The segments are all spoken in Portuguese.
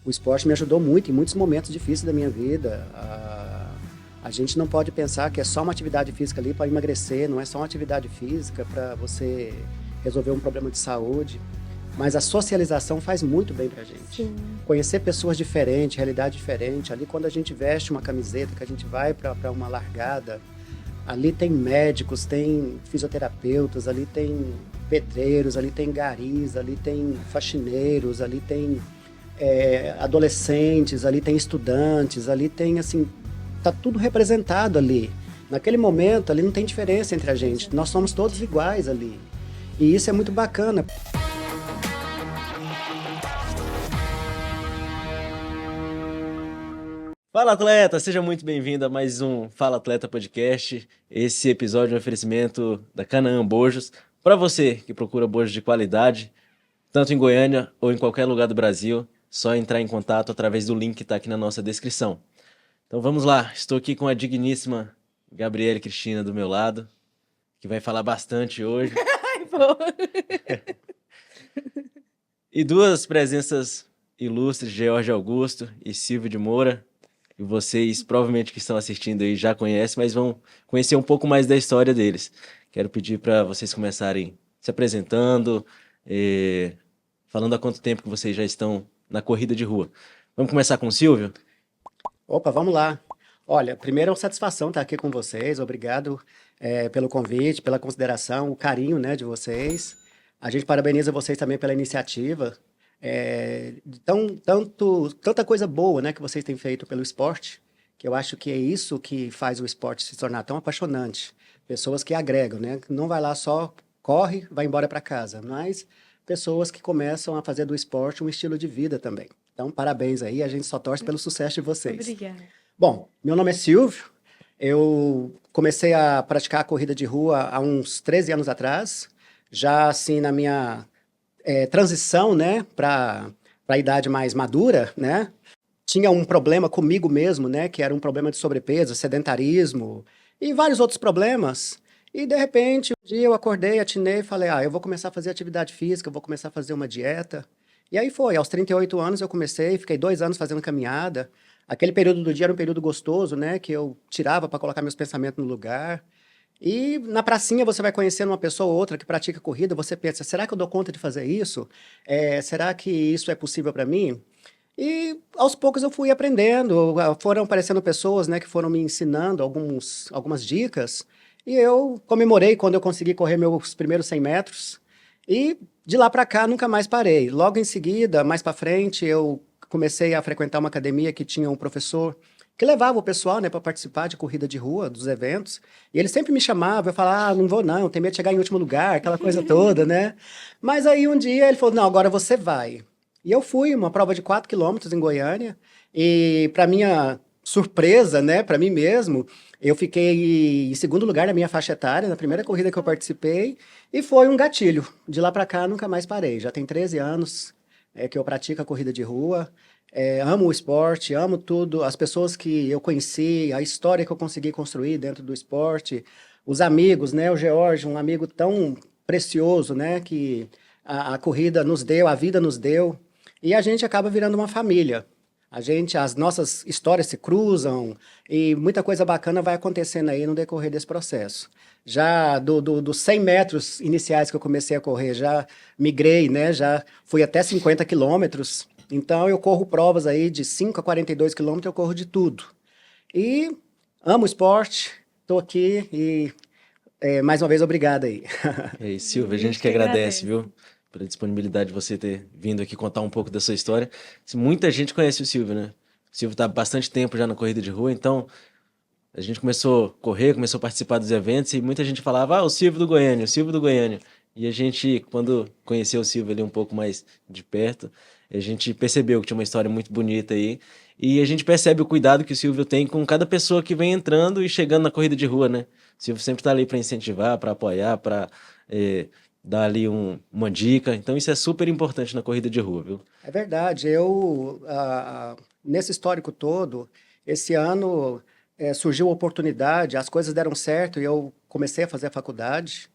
O esporte me ajudou muito em muitos momentos difíceis da minha vida. A gente não pode pensar que é só uma atividade física ali para emagrecer, não é só uma atividade física para você resolver um problema de saúde, mas a socialização faz muito bem para a gente. Sim. Conhecer pessoas diferentes, realidade diferente. Ali, quando a gente veste uma camiseta, que a gente vai para uma largada, ali tem médicos, tem fisioterapeutas, ali tem pedreiros, ali tem garis, ali tem faxineiros, ali tem adolescentes, ali tem estudantes, ali tem, assim, tá tudo representado ali. Naquele momento, ali não tem diferença entre a gente. Nós somos todos iguais ali. E isso é muito bacana. Fala, atleta! Seja muito bem-vindo a mais um Fala Atleta Podcast. Esse episódio é um oferecimento da Canaã Bojos. Para você que procura bojos de qualidade, tanto em Goiânia ou em qualquer lugar do Brasil, só entrar em contato através do link que está aqui na nossa descrição. Então vamos lá, estou aqui com a digníssima Gabriele Cristina do meu lado, que vai falar bastante hoje. Ai, boa. E duas presenças ilustres, George Augusto e Silvio de Moura, que vocês provavelmente que estão assistindo aí já conhecem, mas vão conhecer um pouco mais da história deles. Quero pedir para vocês começarem se apresentando, falando há quanto tempo que vocês já estão na corrida de rua. Vamos começar com o Silvio? Opa, vamos lá. Olha, primeiro é uma satisfação estar aqui com vocês. Obrigado, pelo convite, pela consideração, o carinho, né, de vocês. A gente parabeniza vocês também pela iniciativa. Tanta coisa boa, né, que vocês têm feito pelo esporte, que eu acho que é isso que faz o esporte se tornar tão apaixonante. Pessoas que agregam, né? Não vai lá só, corre, vai embora para casa, mas pessoas que começam a fazer do esporte um estilo de vida também. Então, parabéns aí, a gente só torce pelo sucesso de vocês. Obrigada. Bom, meu nome é Silvio, eu comecei a praticar a corrida de rua há uns 13 anos atrás, já assim na minha transição, né, para a idade mais madura, né, tinha um problema comigo mesmo, né, que era um problema de sobrepeso, sedentarismo e vários outros problemas. E de repente, um dia eu acordei, atinei e falei, eu vou começar a fazer atividade física, eu vou começar a fazer uma dieta. E aí foi, aos 38 anos eu comecei, fiquei 2 anos fazendo caminhada. Aquele período do dia era um período gostoso, né, que eu tirava para colocar meus pensamentos no lugar. E na pracinha você vai conhecendo uma pessoa ou outra que pratica corrida, você pensa, será que eu dou conta de fazer isso? Será que isso é possível para mim? E aos poucos eu fui aprendendo, foram aparecendo pessoas, né, que foram me ensinando algumas dicas, e eu comemorei quando eu consegui correr meus primeiros 100 metros, e de lá para cá nunca mais parei. Logo em seguida, mais para frente, eu comecei a frequentar uma academia que tinha um professor que levava o pessoal, né, para participar de corrida de rua, dos eventos, e ele sempre me chamava, eu falava, não vou não, tenho medo de chegar em último lugar, aquela coisa toda, né? Mas aí um dia ele falou, não, agora você vai. E eu fui, uma prova de 4 quilômetros em Goiânia, e para minha surpresa, né, para mim mesmo, eu fiquei em segundo lugar na minha faixa etária, na primeira corrida que eu participei, e foi um gatilho. De lá para cá, nunca mais parei. Já tem 13 anos que eu pratico a corrida de rua, amo o esporte, amo tudo, as pessoas que eu conheci, a história que eu consegui construir dentro do esporte, os amigos, né, o George, um amigo tão precioso, né, que a corrida nos deu, a vida nos deu, e a gente acaba virando uma família. As nossas histórias se cruzam e muita coisa bacana vai acontecendo aí no decorrer desse processo. Já dos 100 metros iniciais que eu comecei a correr, já migrei, né? Já fui até 50 quilômetros. Então eu corro provas aí de 5 a 42 quilômetros, eu corro de tudo. E amo o esporte, estou aqui e mais uma vez obrigado aí. E aí, Silvio, a A gente gente que que agradece, agradece. viu? Pela disponibilidade de você ter vindo aqui contar um pouco da sua história. Muita gente conhece o Silvio, né? O Silvio está há bastante tempo já na corrida de rua, então a gente começou a correr, começou a participar dos eventos e muita gente falava, o Silvio do Goiânia, o Silvio do Goiânia. E a gente, quando conheceu o Silvio ali um pouco mais de perto, a gente percebeu que tinha uma história muito bonita aí. E a gente percebe o cuidado que o Silvio tem com cada pessoa que vem entrando e chegando na corrida de rua, né? O Silvio sempre está ali para incentivar, para apoiar, para dar ali uma dica. Então isso é super importante na corrida de rua, viu? É verdade. Nesse histórico todo, esse ano surgiu a oportunidade, as coisas deram certo e eu comecei a fazer a faculdade.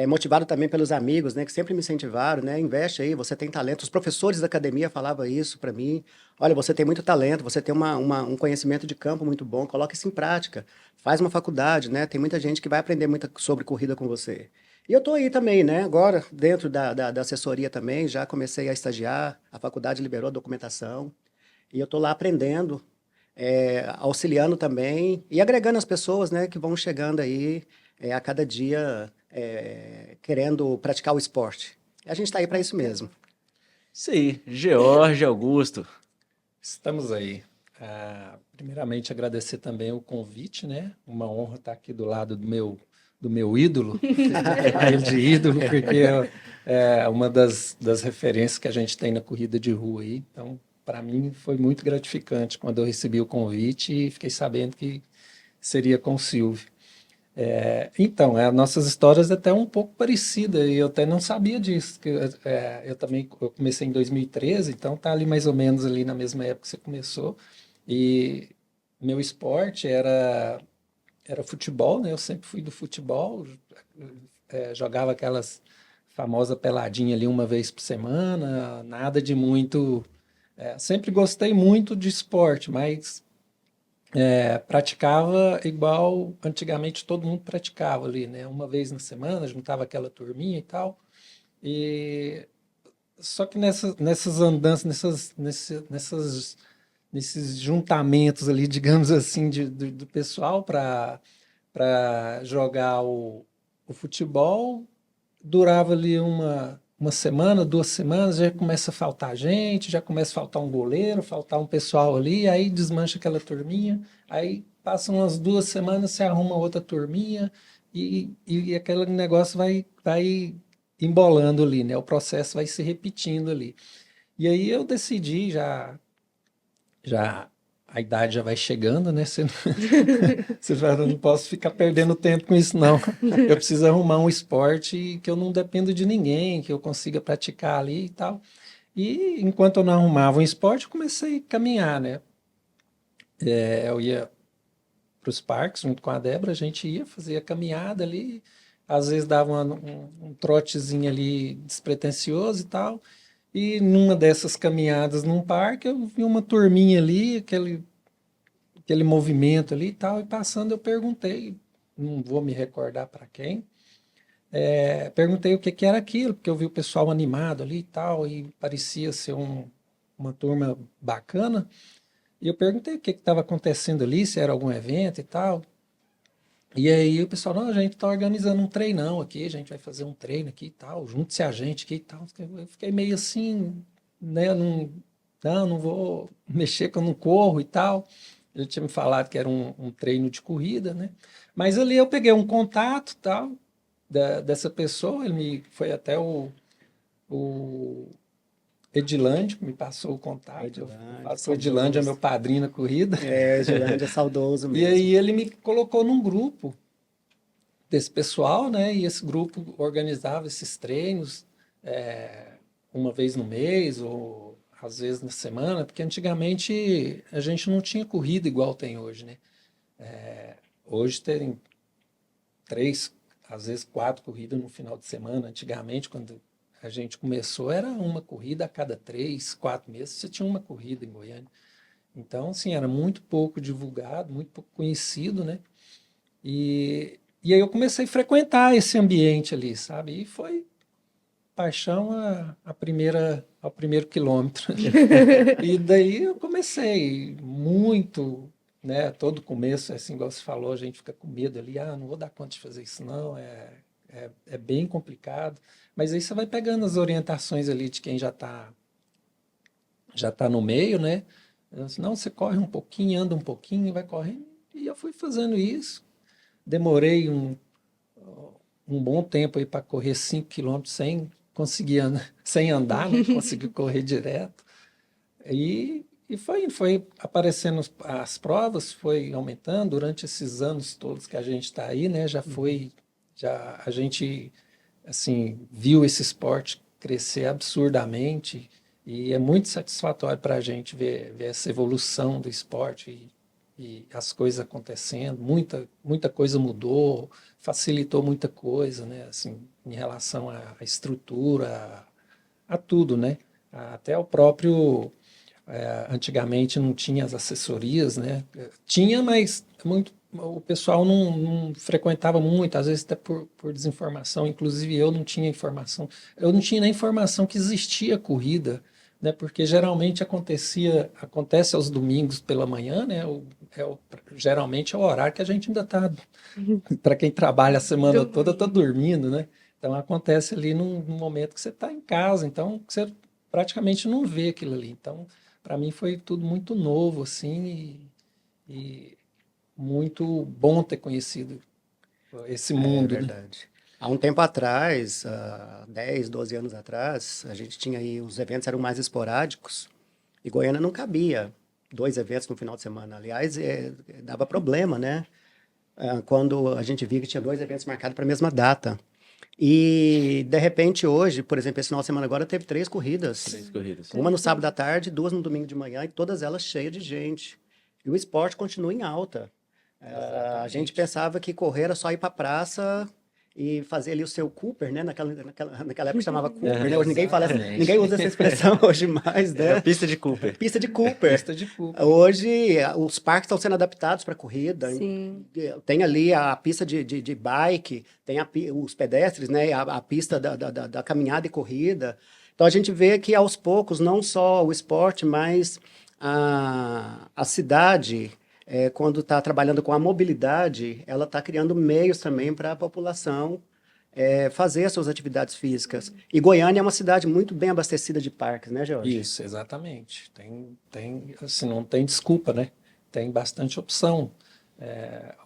motivado também pelos amigos, né, que sempre me incentivaram, né, investe aí, você tem talento. Os professores da academia falavam isso para mim. Olha, você tem muito talento, você tem um conhecimento de campo muito bom, coloca isso em prática. Faz uma faculdade, né? Tem muita gente que vai aprender muito sobre corrida com você. E eu tô aí também, né? Agora, dentro da assessoria também, já comecei a estagiar, a faculdade liberou a documentação, e eu tô lá aprendendo, auxiliando também e agregando as pessoas, né, que vão chegando aí a cada dia querendo praticar o esporte. A gente está aí para isso mesmo. Isso aí, George Augusto. Estamos aí. Primeiramente, agradecer também o convite, né? Uma honra estar aqui do lado do meu ídolo, chamar ele de ídolo, porque é uma das referências que a gente tem na corrida de rua aí. Então, para mim, foi muito gratificante quando eu recebi o convite e fiquei sabendo que seria com o Silvio. Então, nossas histórias até um pouco parecidas, e eu até não sabia disso, que eu comecei em 2013, então tá ali mais ou menos ali na mesma época que você começou, e meu esporte era futebol, né? Eu sempre fui do futebol, jogava aquelas famosas peladinhas ali uma vez por semana, nada de muito... sempre gostei muito de esporte, mas praticava igual antigamente todo mundo praticava ali, né? Uma vez na semana, juntava aquela turminha e tal. E só que nessas andanças, nesses juntamentos ali, digamos assim, do pessoal para jogar o futebol, durava ali uma semana, 2 semanas, já começa a faltar gente, já começa a faltar um goleiro, faltar um pessoal ali, aí desmancha aquela turminha, aí passam umas 2 semanas, você arruma outra turminha e aquele negócio vai embolando ali, né? O processo vai se repetindo ali. E aí eu decidi já a idade já vai chegando, né? Você já não posso ficar perdendo tempo com isso, não. Eu preciso arrumar um esporte que eu não dependo de ninguém, que eu consiga praticar ali e tal. E enquanto eu não arrumava um esporte, eu comecei a caminhar, né? Eu ia para os parques junto com a Débora, a gente ia, fazia caminhada ali, às vezes dava um trotezinho ali despretensioso e tal. E numa dessas caminhadas num parque, eu vi uma turminha ali, aquele movimento ali e tal, e passando eu perguntei, não vou me recordar para quem, perguntei o que que era aquilo, porque eu vi o pessoal animado ali e tal, e parecia ser uma turma bacana, e eu perguntei o que estava acontecendo ali, se era algum evento e tal, e aí o pessoal, não, a gente está organizando um treinão aqui, a gente vai fazer um treino aqui e tal, junte-se a gente aqui e tal, eu fiquei meio assim, né, não vou mexer que eu não corro e tal. Ele tinha me falado que era um treino de corrida, né? Mas ali eu peguei um contato tal dessa pessoa, foi até o Edilândio que me passou o contato. Eu falo que o Edilândio é meu padrinho na corrida. O Edilândia é saudoso E mesmo. aí ele me colocou num grupo desse pessoal, né? E esse grupo organizava esses treinos uma vez no mês ou às vezes na semana, porque antigamente a gente não tinha corrida igual tem hoje, né? Hoje tem 3, às vezes 4 corridas no final de semana. Antigamente, quando a gente começou, era uma corrida a cada 3, 4 meses, você tinha uma corrida em Goiânia. Então, assim, era muito pouco divulgado, muito pouco conhecido, né? E aí eu comecei a frequentar esse ambiente ali, sabe? E foi paixão ao primeiro quilômetro. E daí eu comecei muito, né? Todo começo, assim, igual você falou, a gente fica com medo ali, não vou dar conta de fazer isso, não, é bem complicado. Mas aí você vai pegando as orientações ali de quem já tá no meio, né? Não, você corre um pouquinho, anda um pouquinho, vai correndo. E eu fui fazendo isso. Demorei um bom tempo aí para correr 5 quilômetros sem andar, né? Consegui correr direto. E foi aparecendo as provas, foi aumentando durante esses anos todos que a gente está aí, né? Já a gente assim viu esse esporte crescer absurdamente e é muito satisfatório para a gente ver essa evolução do esporte e as coisas acontecendo. Muita coisa mudou, facilitou muita coisa, né? Assim, em relação à estrutura, a tudo, né? Até o próprio, antigamente não tinha as assessorias, né? Tinha, mas o pessoal não frequentava muito, às vezes até por desinformação. Inclusive eu não tinha informação, eu não tinha nem informação que existia corrida, né? Porque geralmente acontece aos domingos pela manhã, né? Geralmente é o horário que a gente ainda está, para quem trabalha a semana toda, está dormindo, né? Então acontece ali num momento que você está em casa, então você praticamente não vê aquilo ali. Então, para mim foi tudo muito novo, assim, e muito bom ter conhecido esse É mundo, né? verdade. Há um tempo atrás, 10, 12 anos atrás, a gente tinha aí, os eventos eram mais esporádicos e Goiânia não cabia 2 eventos no final de semana. Aliás, dava problema, né? Quando a gente via que tinha 2 eventos marcados para a mesma data. E, de repente, hoje, por exemplo, esse final de semana agora teve 3 corridas. 3 corridas. Uma no sábado à tarde, 2 no domingo de manhã e todas elas cheias de gente. E o esporte continua em alta. A gente Exatamente. pensava que correr era só ir para a praça e fazer ali o seu Cooper, né? Naquela época chamava Cooper, né? Hoje Exatamente. ninguém usa essa expressão hoje mais, É a né? pista de Cooper. Pista de Cooper. Pista de Cooper. Hoje, os parques estão sendo adaptados para corrida. Sim. Tem ali a pista de bike, tem os pedestres, né? A pista da caminhada e corrida. Então, a gente vê que, aos poucos, não só o esporte, mas a cidade, quando está trabalhando com a mobilidade, ela está criando meios também para a população fazer as suas atividades físicas. E Goiânia é uma cidade muito bem abastecida de parques, né, Jorge? Isso, exatamente. Assim, não tem desculpa, né? Tem bastante opção.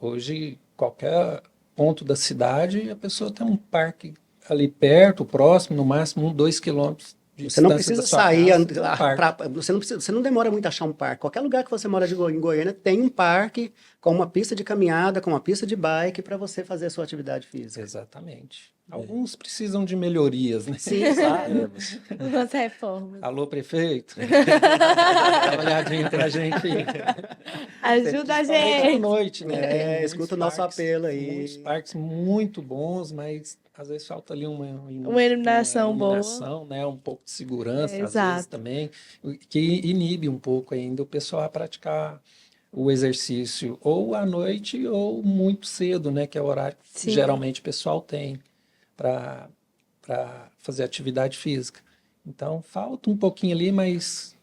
Hoje, qualquer ponto da cidade, a pessoa tem um parque ali perto, próximo, no máximo 2 quilômetros de Você não distância da precisa sua sair, casa, tem um parque. você não demora muito a achar um parque. Qualquer lugar que você mora em Goiânia tem um parque com uma pista de caminhada, com uma pista de bike para você fazer a sua atividade física. Exatamente. Alguns precisam de melhorias, né? Sim, claro. Umas reformas. Alô, prefeito? Dá uma olhadinha pra gente aí. Ajuda a Principalmente à gente. noite, né? Tem muitos Escuta o nosso parques, apelo aí. muitos parques muito bons, mas às vezes falta ali Uma iluminação boa. iluminação, né? Um pouco de segurança, às vezes Exato. também, que inibe um pouco ainda o pessoal a praticar o exercício ou à noite ou muito cedo, né? Que é o horário que Sim. geralmente o pessoal tem para fazer atividade física. Então, falta um pouquinho ali, mas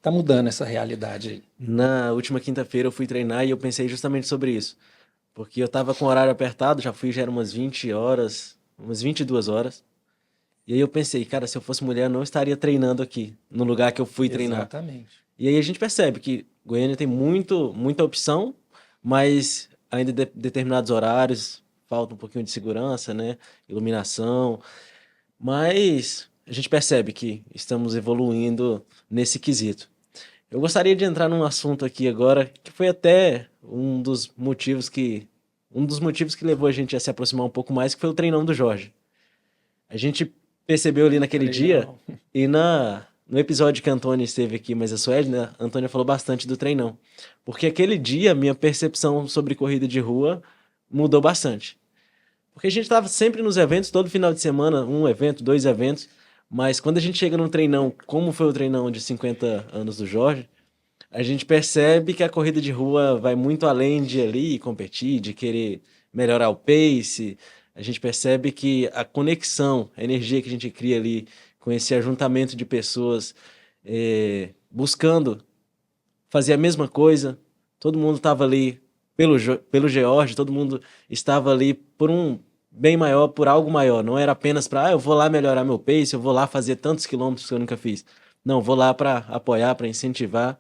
tá mudando essa realidade aí. Na última quinta-feira eu fui treinar e eu pensei justamente sobre isso. Porque eu tava com o horário apertado, já eram umas 20 horas, umas 22 horas. E aí eu pensei, cara, se eu fosse mulher, eu não estaria treinando aqui, no lugar que eu fui treinar. Exatamente. E aí a gente percebe que Goiânia tem muita opção, mas ainda determinados horários, falta um pouquinho de segurança, né? Iluminação. Mas a gente percebe que estamos evoluindo nesse quesito. Eu gostaria de entrar num assunto aqui agora, que foi até um dos motivos que levou a gente a se aproximar um pouco mais, que foi o treinão do Jorge. A gente percebeu ali naquele dia, Treinão. e no episódio que a Antônia esteve aqui, mas a Sueli, né, a Antônia falou bastante do treinão. Porque aquele dia, minha percepção sobre corrida de rua mudou bastante. Porque a gente estava sempre nos eventos, todo final de semana, um evento, 2 eventos, mas quando a gente chega num treinão, como foi o treinão de 50 anos do Jorge, a gente percebe que a corrida de rua vai muito além de ali competir, de querer melhorar o pace. A gente percebe que a conexão, a energia que a gente cria ali com esse ajuntamento de pessoas buscando fazer a mesma coisa, todo mundo estava ali pelo George, todo mundo estava ali por um bem maior, por algo maior. Não era apenas para, eu vou lá melhorar meu pace, eu vou lá fazer tantos quilômetros que eu nunca fiz. Não, vou lá para apoiar, para incentivar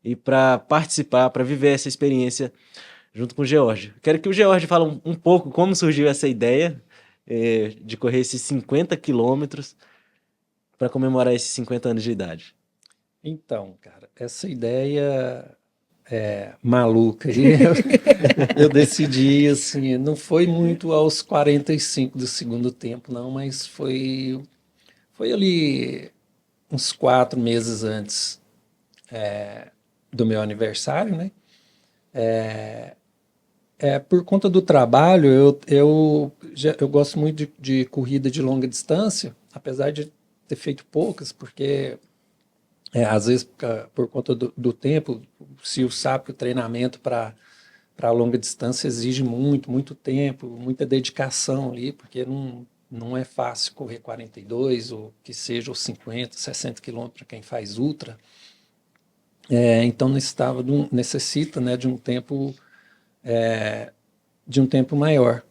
e para participar, para viver essa experiência junto com o George. Quero que o George fale um pouco como surgiu essa ideia de correr esses 50 quilômetros para comemorar esses 50 anos de idade. Então, cara, essa ideia maluca aí, eu decidi, assim, não foi muito aos 45 do segundo tempo, não, mas foi ali uns 4 meses antes do meu aniversário, né? Por conta do trabalho, eu gosto muito de corrida de longa distância, apesar de ter feito poucas, porque às vezes por conta do tempo, se o sabe que o treinamento para longa distância exige muito tempo, muita dedicação ali, porque não é fácil correr 42 ou que seja os 50, 60 quilômetros para quem faz ultra. Então necessita, né, de um tempo maior.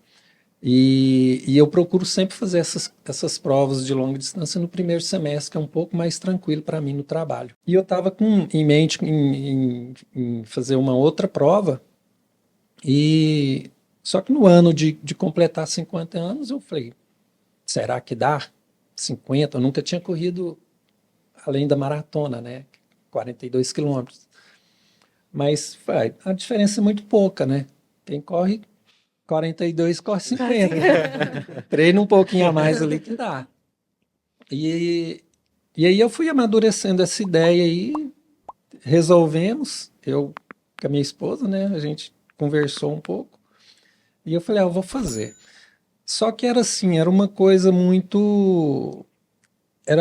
E eu procuro sempre fazer essas provas de longa distância no primeiro semestre, que é um pouco mais tranquilo para mim no trabalho. E eu estava em mente em fazer uma outra prova, só que no ano de completar 50 anos, eu falei, será que dá 50? Eu nunca tinha corrido além da maratona, né? 42 quilômetros. Mas a diferença é muito pouca, né? Quem corre 42, corre 50. Treina um pouquinho a mais ali que dá. E aí eu fui amadurecendo essa ideia aí, resolvemos, eu com a minha esposa, né? A gente conversou um pouco. E eu falei, eu vou fazer. Só que era assim, era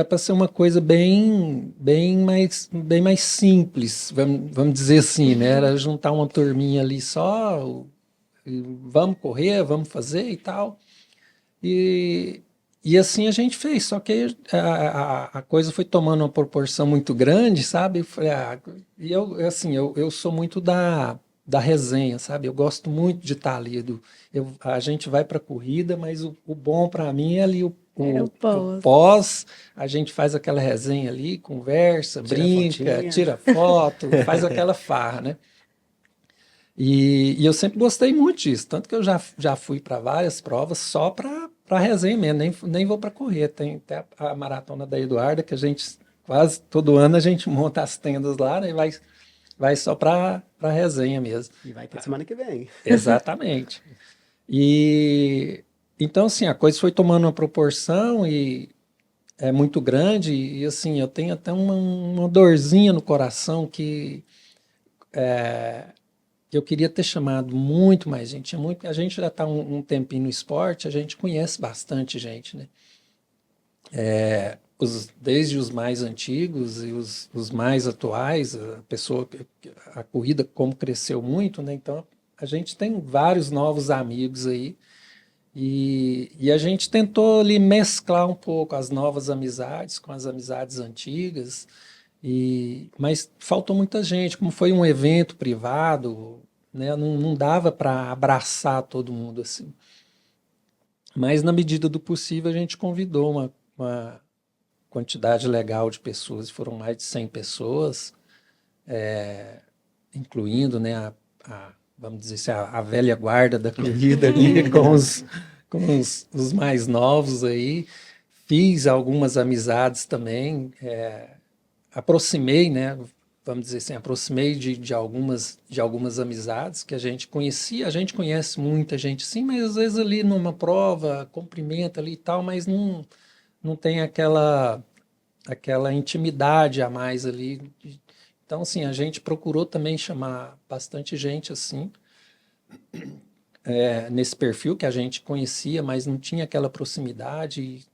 para ser uma coisa bem mais simples, vamos dizer assim, né? Era juntar uma turminha ali só, vamos correr, vamos fazer e tal. E assim a gente fez, só que a coisa foi tomando uma proporção muito grande, sabe? Eu falei, eu sou muito da resenha, sabe? Eu gosto muito de estar ali. A gente vai para a corrida, mas o bom para mim é ali o pós, a gente faz aquela resenha ali, conversa, brinca, tira foto, faz aquela farra, né? E eu sempre gostei muito disso, tanto que eu já fui para várias provas só para resenha mesmo, nem vou para correr. Tem até a maratona da Eduarda, que a gente quase todo ano a gente monta as tendas lá, né, e vai só para resenha mesmo. E vai ter semana que vem. Exatamente. E então, assim, a coisa foi tomando uma proporção e é muito grande, e assim, eu tenho até uma dorzinha no coração que eu queria ter chamado muito mais gente. A gente já está um tempinho no esporte, a gente conhece bastante gente, né? Desde os mais antigos e os mais atuais, a corrida como cresceu muito, né? Então a gente tem vários novos amigos aí e a gente tentou ali mesclar um pouco as novas amizades com as amizades antigas. Mas faltou muita gente, como foi um evento privado, né, não dava para abraçar todo mundo assim. Mas na medida do possível a gente convidou uma quantidade legal de pessoas, foram mais de 100 pessoas, incluindo, né, vamos dizer assim, a velha guarda da corrida ali com os mais novos aí. Fiz algumas amizades também, aproximei, né? Vamos dizer assim, aproximei de algumas amizades que a gente conhecia. A gente conhece muita gente, sim, mas às vezes ali numa prova, cumprimenta ali e tal, mas não tem aquela intimidade a mais ali. Então, assim, a gente procurou também chamar bastante gente assim, nesse perfil que a gente conhecia, mas não tinha aquela proximidade.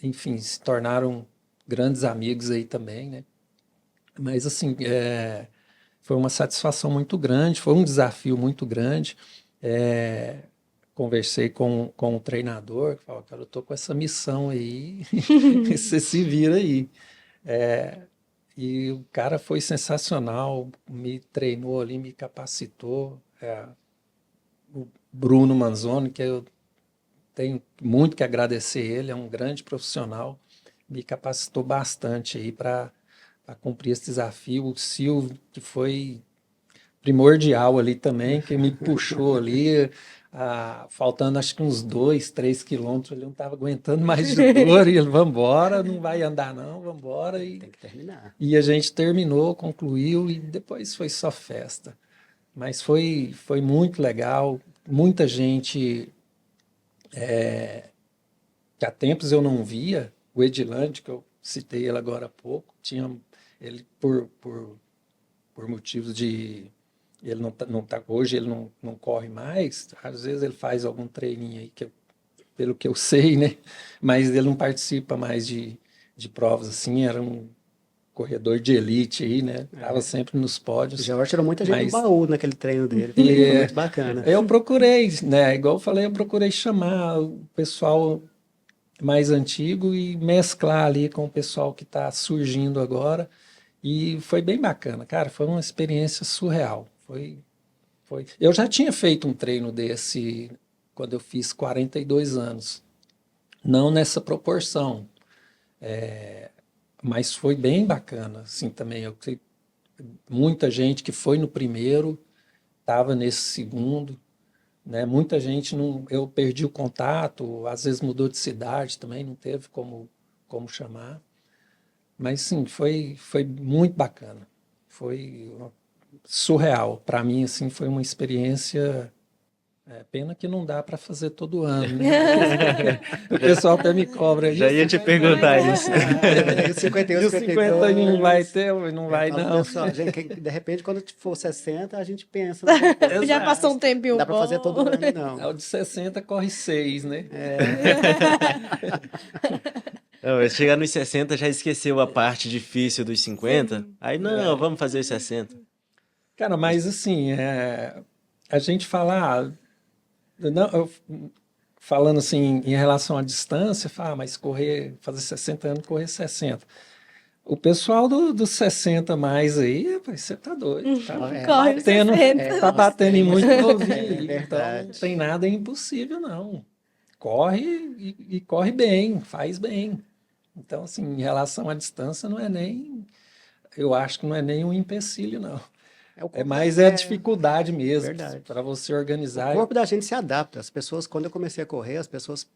Enfim, se tornaram grandes amigos aí também, né? Mas, assim, foi uma satisfação muito grande, foi um desafio muito grande. Conversei com o treinador, que falou, cara, eu tô com essa missão aí, você se vira aí. E o cara foi sensacional, me treinou ali, me capacitou. O Bruno Manzoni, que eu tenho muito que agradecer ele, é um grande profissional, me capacitou bastante aí para cumprir esse desafio. O Silvio, que foi primordial ali também, que me puxou ali, faltando acho que uns 2, 3 quilômetros, ele não estava aguentando mais de dor, e ele, vamos embora, não vai andar não, vamos embora. Tem que terminar. E a gente terminou, concluiu, e depois foi só festa. Mas foi muito legal, muita gente que há tempos eu não via, o Edilande, que eu citei ele agora há pouco, ele por motivos de ele hoje ele não corre mais, às vezes ele faz algum treininho aí, pelo que eu sei, né? Mas ele não participa mais de provas assim, era um corredor de elite aí, né? Tava sempre nos O pódios. George tirou muita gente Mas- do baú naquele treino dele. Foi muito bacana. Eu procurei, né? Igual eu falei, eu procurei chamar o pessoal mais antigo e mesclar ali com o pessoal que está surgindo agora. E foi bem bacana, cara. Foi uma experiência surreal. Foi. Eu já tinha feito um treino desse quando eu fiz 42 anos. Não nessa proporção, mas foi bem bacana, assim, também. Eu sei muita gente que foi no primeiro, estava nesse segundo, né? Muita gente não, eu perdi o contato, às vezes mudou de cidade também, não teve como chamar. Mas sim, foi muito bacana. Foi surreal. Para mim, assim, foi uma experiência. Pena que não dá para fazer todo ano, né? O pessoal até me cobra. Já ia te perguntar isso. E o 51, E o 51 não vai ter, não vai Fala, não. pessoal, gente, de repente, quando for 60, a gente pensa. Né? Já passou um tempinho Não dá pra fazer bom. todo ano, não. O de 60 corre 6, né? Não, mas chegar nos 60 já esqueceu a parte difícil dos 50. Aí, não, vamos fazer os 60. Cara, mas assim, a gente fala, não, falando assim, em relação à distância, fala, mas fazer 60 anos, correr 60. O pessoal dos 60 mais aí, rapaz, você tá doido. Tá Corre batendo, 60. tá batendo em muito novinho. É Então, verdade. não tem nada impossível, não. Corre e corre bem, faz bem. Então, assim, em relação à distância, eu acho que não é nem um empecilho, não. O corpo Mais a dificuldade mesmo, Verdade. para você O organizar. corpo da gente se adapta. As pessoas, quando eu comecei a correr, as pessoas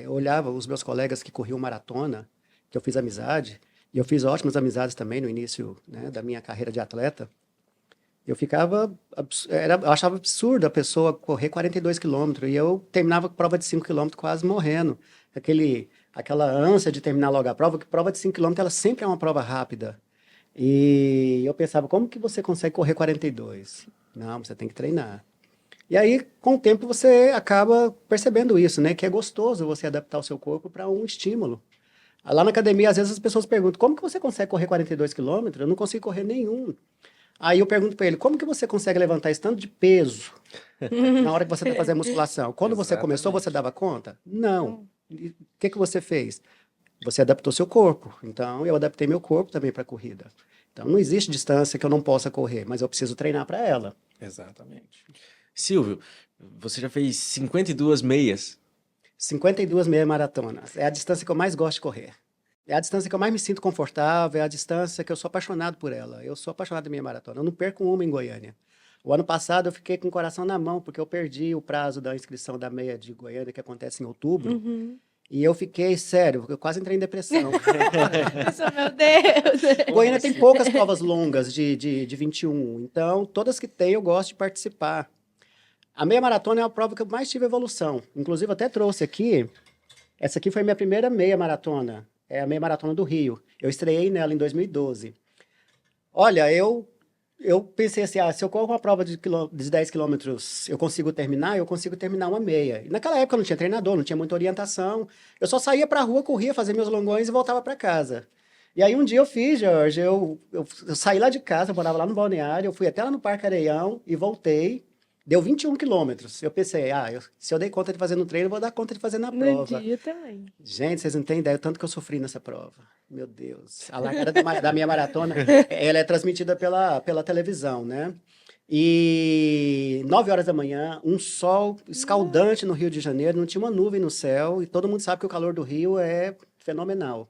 olhavam os meus colegas que corriam maratona, que eu fiz amizade, e eu fiz ótimas amizades também no início, né, da minha carreira de atleta. Eu ficava, eu achava absurdo a pessoa correr 42 quilômetros, e eu terminava a prova de 5 quilômetros quase morrendo. Aquela ânsia de terminar logo a prova, que prova de 5 quilômetros ela sempre é uma prova rápida. E eu pensava, como que você consegue correr 42? Não, você tem que treinar. E aí, com o tempo, você acaba percebendo isso, né? Que é gostoso você adaptar o seu corpo para um estímulo. Lá na academia, às vezes as pessoas perguntam, como que você consegue correr 42 quilômetros? Eu não consigo correr nenhum. Aí eu pergunto para ele, como que você consegue levantar esse tanto de peso na hora que você está fazendo musculação? Quando você começou, você dava conta? Não. E o que você fez? Você adaptou seu corpo. Então, eu adaptei meu corpo também para a corrida. Então, não existe distância que eu não possa correr, mas eu preciso treinar para ela. Exatamente. Silvio, você já fez 52 meias. 52 meia maratonas. É a distância que eu mais gosto de correr. É a distância que eu mais me sinto confortável, é a distância que eu sou apaixonado por ela. Eu sou apaixonado da minha maratona. Eu não perco uma em Goiânia. O ano passado eu fiquei com o coração na mão, porque eu perdi o prazo da inscrição da meia de Goiânia, que acontece em outubro. E eu fiquei, sério, eu quase entrei em depressão. Nossa, meu Deus. Goiânia tem poucas provas longas de 21, então todas que tem eu gosto de participar. A meia maratona é a prova que eu mais tive evolução. Inclusive, eu até trouxe aqui, essa aqui foi a minha primeira meia maratona, é a meia maratona do Rio. Eu estreiei nela em 2012. Olha, eu pensei assim, se eu corro uma prova de 10 quilômetros, eu consigo terminar uma meia. E naquela época eu não tinha treinador, não tinha muita orientação. Eu só saía pra rua, corria, fazia meus longões e voltava para casa. E aí um dia eu fiz, Jorge, eu saí lá de casa, eu morava lá no Balneário, eu fui até lá no Parque Areião e voltei. Deu 21 quilômetros. Eu pensei, se eu dei conta de fazer no treino, eu vou dar conta de fazer na No prova. dia também. Gente, vocês não têm ideia do tanto que eu sofri nessa prova. Meu Deus. A largada da minha maratona, ela é transmitida pela televisão, né? E 9 horas da manhã, um sol escaldante no Rio de Janeiro, não tinha uma nuvem no céu, e todo mundo sabe que o calor do Rio é fenomenal.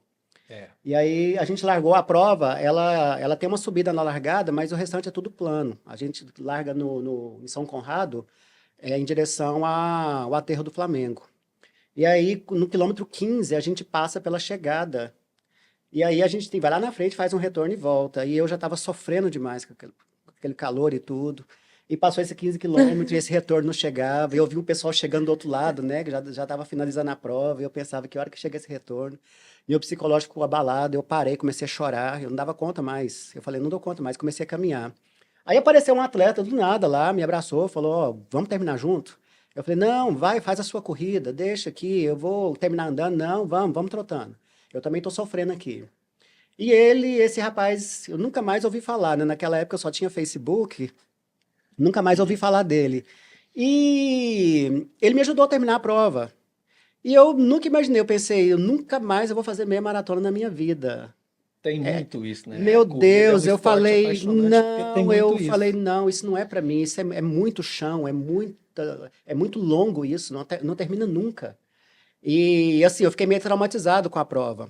E aí a gente largou a prova, ela tem uma subida na largada, mas o restante é tudo plano. A gente larga em São Conrado, em direção ao aterro do Flamengo. E aí, no quilômetro 15, a gente passa pela chegada. E aí a gente vai lá na frente, faz um retorno e volta. E eu já estava sofrendo demais com aquele calor e tudo. E passou esses 15 quilômetros e esse retorno não chegava. E eu vi o pessoal chegando do outro lado, né? Que já estava finalizando a prova. E eu pensava, que hora que chega esse retorno? E o psicológico abalado, eu parei, comecei a chorar. Eu não dava conta mais. Eu falei, não dou conta mais. Comecei a caminhar. Aí apareceu um atleta do nada lá, me abraçou, falou, ó, vamos terminar junto? Eu falei, não, vai, faz a sua corrida, deixa aqui, eu vou terminar andando. Não, vamos trotando. Eu também tô sofrendo aqui. E esse rapaz, eu nunca mais ouvi falar, né? Naquela época eu só tinha Facebook, nunca mais ouvi falar dele. E ele me ajudou a terminar a prova. E eu nunca imaginei, eu pensei, eu nunca mais eu vou fazer meia maratona na minha vida. Tem muito isso, né? Meu A corrida é um Deus, eu esporte falei, apaixonante porque tem não, eu muito falei, isso. não, isso não é pra mim, isso é muito chão, é muito longo isso, não termina nunca. E assim, eu fiquei meio traumatizado com a prova.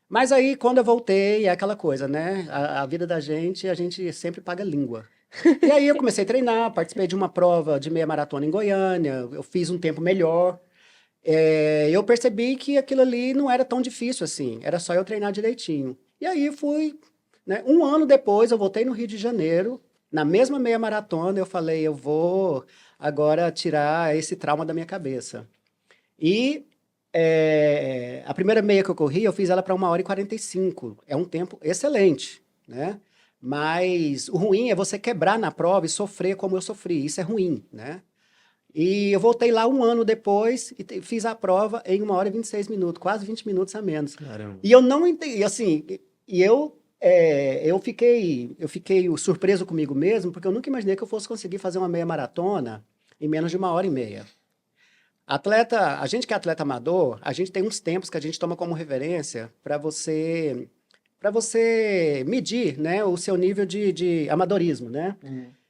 Mas aí, quando eu voltei, é aquela coisa, né? A vida da gente, a gente sempre paga língua. E aí eu comecei a treinar, participei de uma prova de meia maratona em Goiânia, eu fiz um tempo melhor. Eu percebi que aquilo ali não era tão difícil assim, era só eu treinar direitinho. E aí fui, né? Um ano depois, eu voltei no Rio de Janeiro, na mesma meia maratona, eu falei, eu vou agora tirar esse trauma da minha cabeça. E a primeira meia que eu corri, eu fiz ela para 1h45. É um tempo excelente, né? Mas o ruim é você quebrar na prova e sofrer como eu sofri. Isso é ruim, né? E eu voltei lá um ano depois e fiz a prova em 1h26, quase 20 minutos a menos. Caramba. E eu não entendi, assim, eu fiquei surpreso comigo mesmo, porque eu nunca imaginei que eu fosse conseguir fazer uma meia maratona em menos de 1h30. Atleta, a gente que é atleta amador, a gente tem uns tempos que a gente toma como referência para você medir, né, o seu nível de amadorismo, né?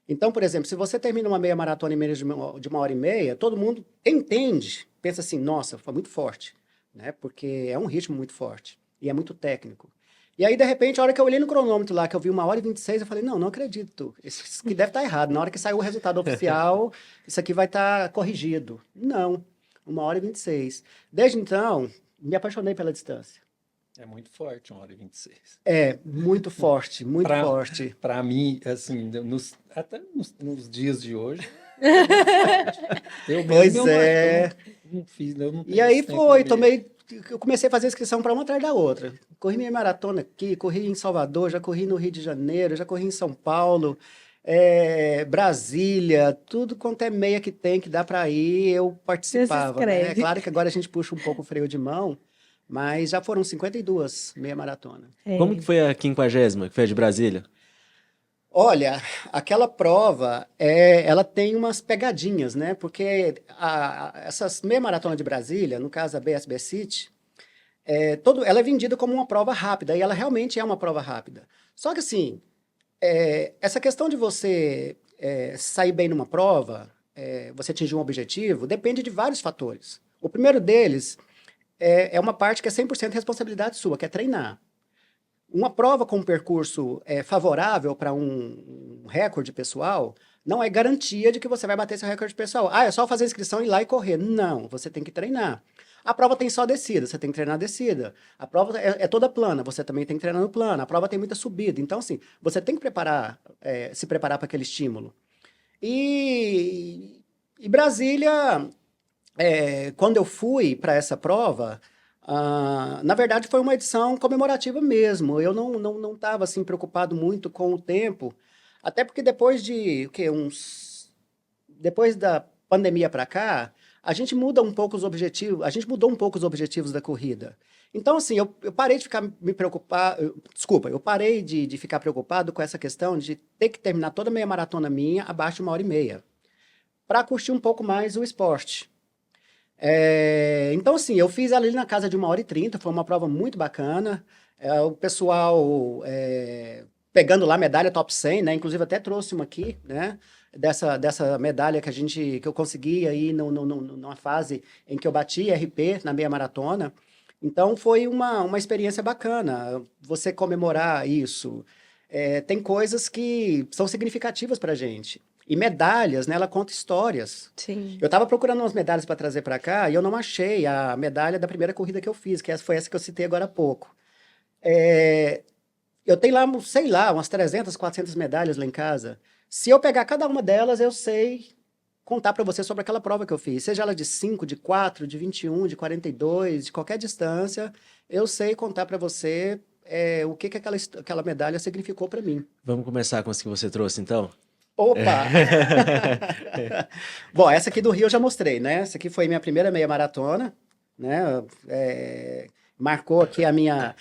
Então, por exemplo, se você termina uma meia maratona em menos de 1h30, todo mundo entende, pensa assim, nossa, foi muito forte, né? Porque é um ritmo muito forte e é muito técnico. E aí, de repente, a hora que eu olhei no cronômetro lá, que eu vi 1h26, eu falei, não acredito. Isso aqui deve estar errado. Na hora que saiu o resultado oficial, isso aqui vai estar corrigido. Não, 1h26. Desde então, me apaixonei pela distância. É muito forte, 1h26. É, muito forte, muito Pra, forte. pra mim, assim, até nos dias de hoje, eu mesmo Pois eu não acho que eu é. não fiz, eu não E tenho aí esse tempo na minha. eu comecei a fazer inscrição para uma atrás da outra. Corri minha maratona aqui, corri em Salvador, já corri no Rio de Janeiro, já corri em São Paulo, Brasília, tudo quanto é meia que tem que dá para ir, eu Você se participava, né? É inscreve. claro que agora a gente puxa um pouco o freio de mão, mas já foram 52 meia maratona. Como que É. foi a 50ª, que foi a de Brasília? Olha, aquela prova, ela tem umas pegadinhas, né? Porque essas meia maratona de Brasília, no caso a BSB City, ela é vendida como uma prova rápida, e ela realmente é uma prova rápida. Só que assim, essa questão de você sair bem numa prova, você atingir um objetivo, depende de vários fatores. O primeiro deles é uma parte que é 100% responsabilidade sua, que é treinar. Uma prova com um percurso favorável para um recorde pessoal não é garantia de que você vai bater seu recorde pessoal. Ah, é só fazer inscrição, ir lá e correr. Não, você tem que treinar. A prova tem só descida, você tem que treinar a descida. A prova é toda plana, você também tem que treinar no plano. A prova tem muita subida. Então, assim, você tem que se preparar para aquele estímulo. E Brasília, quando eu fui para essa prova, na verdade foi uma edição comemorativa mesmo. Eu não estava assim preocupado muito com o tempo, até porque depois de o quê? Depois da pandemia para cá, a gente muda um pouco os objetivos, a gente mudou um pouco os objetivos da corrida. Então, assim, eu parei de ficar me preocupar, desculpa, eu parei de ficar preocupado com essa questão de ter que terminar toda a meia maratona minha abaixo de 1h30, para curtir um pouco mais o esporte. Então, assim, eu fiz ali na casa de 1h30, foi uma prova muito bacana. O pessoal pegando lá medalha top 100, né? Inclusive até trouxe uma aqui, né? Dessa medalha que eu consegui aí numa fase em que eu bati RP na meia maratona. Então, foi uma experiência bacana você comemorar isso. Tem coisas que são significativas pra gente. E medalhas, né? Ela conta histórias. Sim. Eu estava procurando umas medalhas para trazer para cá e eu não achei a medalha da primeira corrida que eu fiz, que foi essa que eu citei agora há pouco. Eu tenho lá, sei lá, umas 300, 400 medalhas lá em casa. Se eu pegar cada uma delas, eu sei contar para você sobre aquela prova que eu fiz. Seja ela de 5, de 4, de 21, de 42, de qualquer distância, eu sei contar para você o que aquela medalha significou para mim. Vamos começar com as que você trouxe, então? Opa! Bom, essa aqui do Rio eu já mostrei, né? Essa aqui foi minha primeira meia maratona, né? Marcou aqui a minha.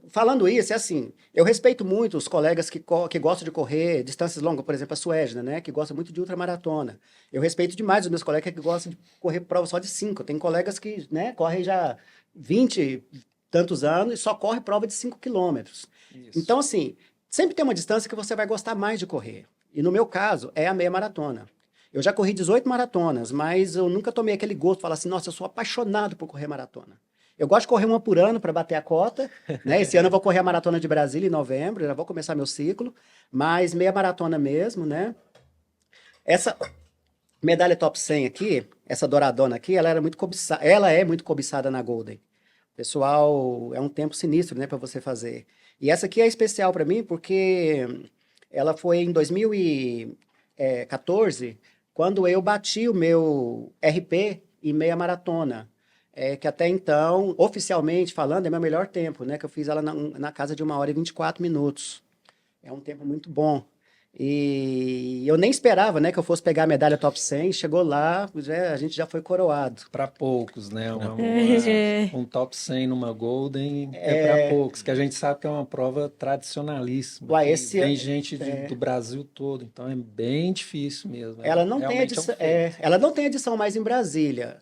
Falando isso, é assim, eu respeito muito os colegas que gostam de correr distâncias longas, por exemplo, a Suedna, né? Que gosta muito de ultramaratona. Eu respeito demais os meus colegas que gostam de correr prova só de 5. Tem colegas que, né, correm já 20 e tantos anos e só corre prova de 5 quilômetros. Isso. Então, assim, sempre tem uma distância que você vai gostar mais de correr. E no meu caso, é a meia maratona. Eu já corri 18 maratonas, mas eu nunca tomei aquele gosto de falar assim, nossa, eu sou apaixonado por correr maratona. Eu gosto de correr uma por ano para bater a cota, né? Esse ano eu vou correr a Maratona de Brasília em novembro, já vou começar meu ciclo, mas meia maratona mesmo, né? Essa medalha top 100 aqui, essa douradona aqui, ela é muito cobiçada na Golden. Pessoal, é um tempo sinistro, né, para você fazer. E essa aqui é especial para mim porque ela foi em 2014, quando eu bati o meu RP em meia maratona. Que até então, oficialmente falando, é meu melhor tempo, né? Que eu fiz ela na casa de 1 hora e 24 minutos. É um tempo muito bom. E eu nem esperava, né, que eu fosse pegar a medalha top 100. Chegou lá, a gente já foi coroado. Para poucos, né? É. Um top 100 numa Golden para poucos, que a gente sabe que é uma prova tradicionalíssima. Uai, Que vem gente do Brasil todo, então é bem difícil mesmo. Ela não tem Realmente edição, um feito. ela não tem edição mais em Brasília,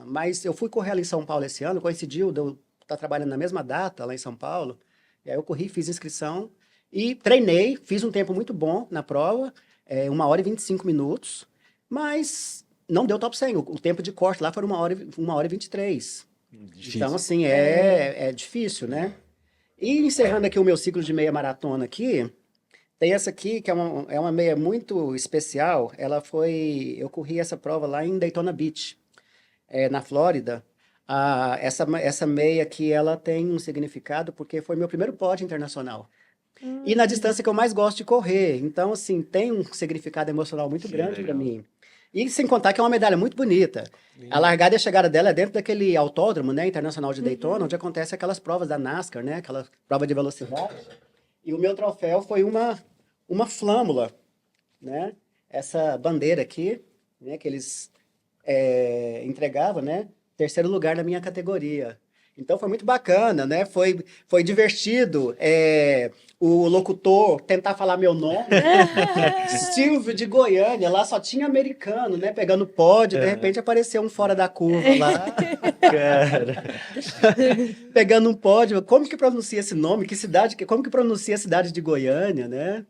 mas eu fui correr ali em São Paulo esse ano, coincidiu de eu estar trabalhando na mesma data lá em São Paulo, e aí eu corri, fiz inscrição e treinei, fiz um tempo muito bom na prova, 1 hora e 25 minutos, mas não deu top 100, o tempo de corte lá foi 1 hora e 23. Difícil. Então, assim, é difícil, né? E encerrando aqui o meu ciclo de meia maratona aqui, tem essa aqui, que é uma meia muito especial. Eu corri essa prova lá em Daytona Beach, na Flórida. Essa meia aqui, ela tem um significado porque foi meu primeiro pódio internacional. E na distância que eu mais gosto de correr. Então, assim, tem um significado emocional muito grande para mim. E sem contar que é uma medalha muito bonita. A largada e a chegada dela é dentro daquele autódromo, né, internacional de Daytona, onde acontece aquelas provas da NASCAR, né, aquela prova de velocidade. E o meu troféu foi uma flâmula, né? Essa bandeira aqui, né, que eles entregavam, né? Terceiro lugar na minha categoria. Então foi muito bacana, né? Foi divertido o locutor tentar falar meu nome. Silvio de Goiânia, lá só tinha americano, né? Pegando pódio, de repente apareceu um fora da curva lá. Cara. Pegando um pódio. Como que pronuncia esse nome? Como que pronuncia a cidade de Goiânia, né?